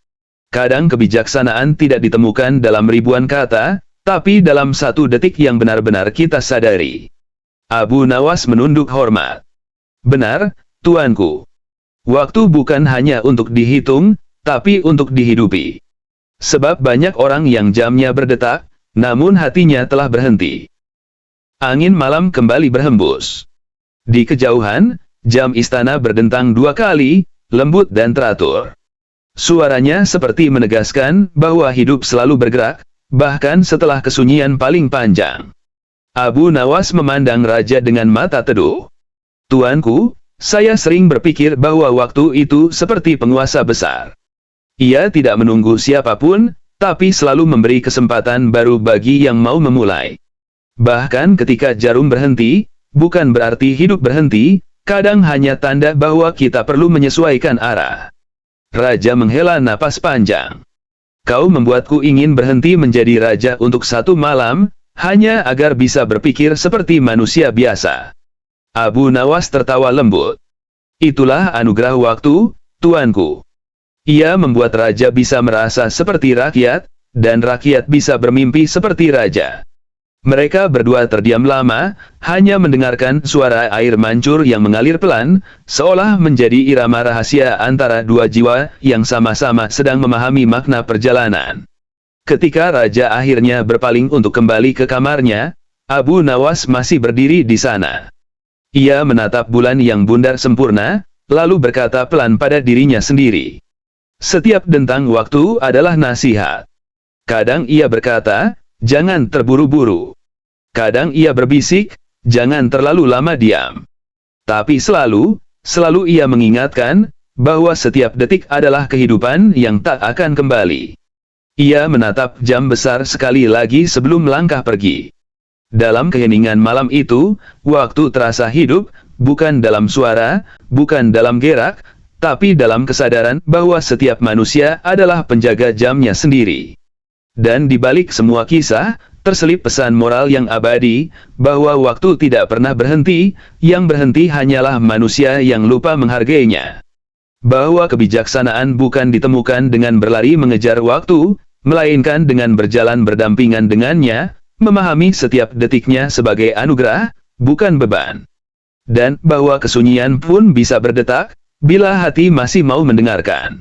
Speaker 1: Kadang kebijaksanaan tidak ditemukan dalam ribuan kata, tapi dalam satu detik yang benar-benar kita sadari. Abu Nawas menunduk hormat. Benar, tuanku. Waktu bukan hanya untuk dihitung, tapi untuk dihidupi. Sebab banyak orang yang jamnya berdetak, namun hatinya telah berhenti. Angin malam kembali berhembus. Di kejauhan, jam istana berdentang dua kali, lembut dan teratur. Suaranya seperti menegaskan bahwa hidup selalu bergerak, bahkan setelah kesunyian paling panjang. Abu Nawas memandang raja dengan mata teduh. Tuanku, saya sering berpikir bahwa waktu itu seperti penguasa besar. Ia tidak menunggu siapapun, tapi selalu memberi kesempatan baru bagi yang mau memulai. Bahkan ketika jarum berhenti, bukan berarti hidup berhenti, kadang hanya tanda bahwa kita perlu menyesuaikan arah. Raja menghela napas panjang. Kau membuatku ingin berhenti menjadi raja untuk satu malam, hanya agar bisa berpikir seperti manusia biasa. Abu Nawas tertawa lembut. Itulah anugerah waktu, tuanku. Ia membuat raja bisa merasa seperti rakyat, dan rakyat bisa bermimpi seperti raja. Mereka berdua terdiam lama, hanya mendengarkan suara air mancur yang mengalir pelan, seolah menjadi irama rahasia antara dua jiwa yang sama-sama sedang memahami makna perjalanan. Ketika raja akhirnya berpaling untuk kembali ke kamarnya, Abu Nawas masih berdiri di sana. Ia menatap bulan yang bundar sempurna, lalu berkata pelan pada dirinya sendiri. Setiap dentang waktu adalah nasihat. Kadang ia berkata, jangan terburu-buru. Kadang ia berbisik, jangan terlalu lama diam. Tapi selalu ia mengingatkan, bahwa setiap detik adalah kehidupan yang tak akan kembali. Ia menatap jam besar sekali lagi sebelum melangkah pergi. Dalam keheningan malam itu, waktu terasa hidup, bukan dalam suara, bukan dalam gerak, tapi dalam kesadaran bahwa setiap manusia adalah penjaga jamnya sendiri. Dan di balik semua kisah, terselip pesan moral yang abadi, bahwa waktu tidak pernah berhenti, yang berhenti hanyalah manusia yang lupa menghargainya. Bahwa kebijaksanaan bukan ditemukan dengan berlari mengejar waktu, melainkan dengan berjalan berdampingan dengannya, memahami setiap detiknya sebagai anugerah, bukan beban. Dan bahwa kesunyian pun bisa berdetak, bila hati masih mau mendengarkan.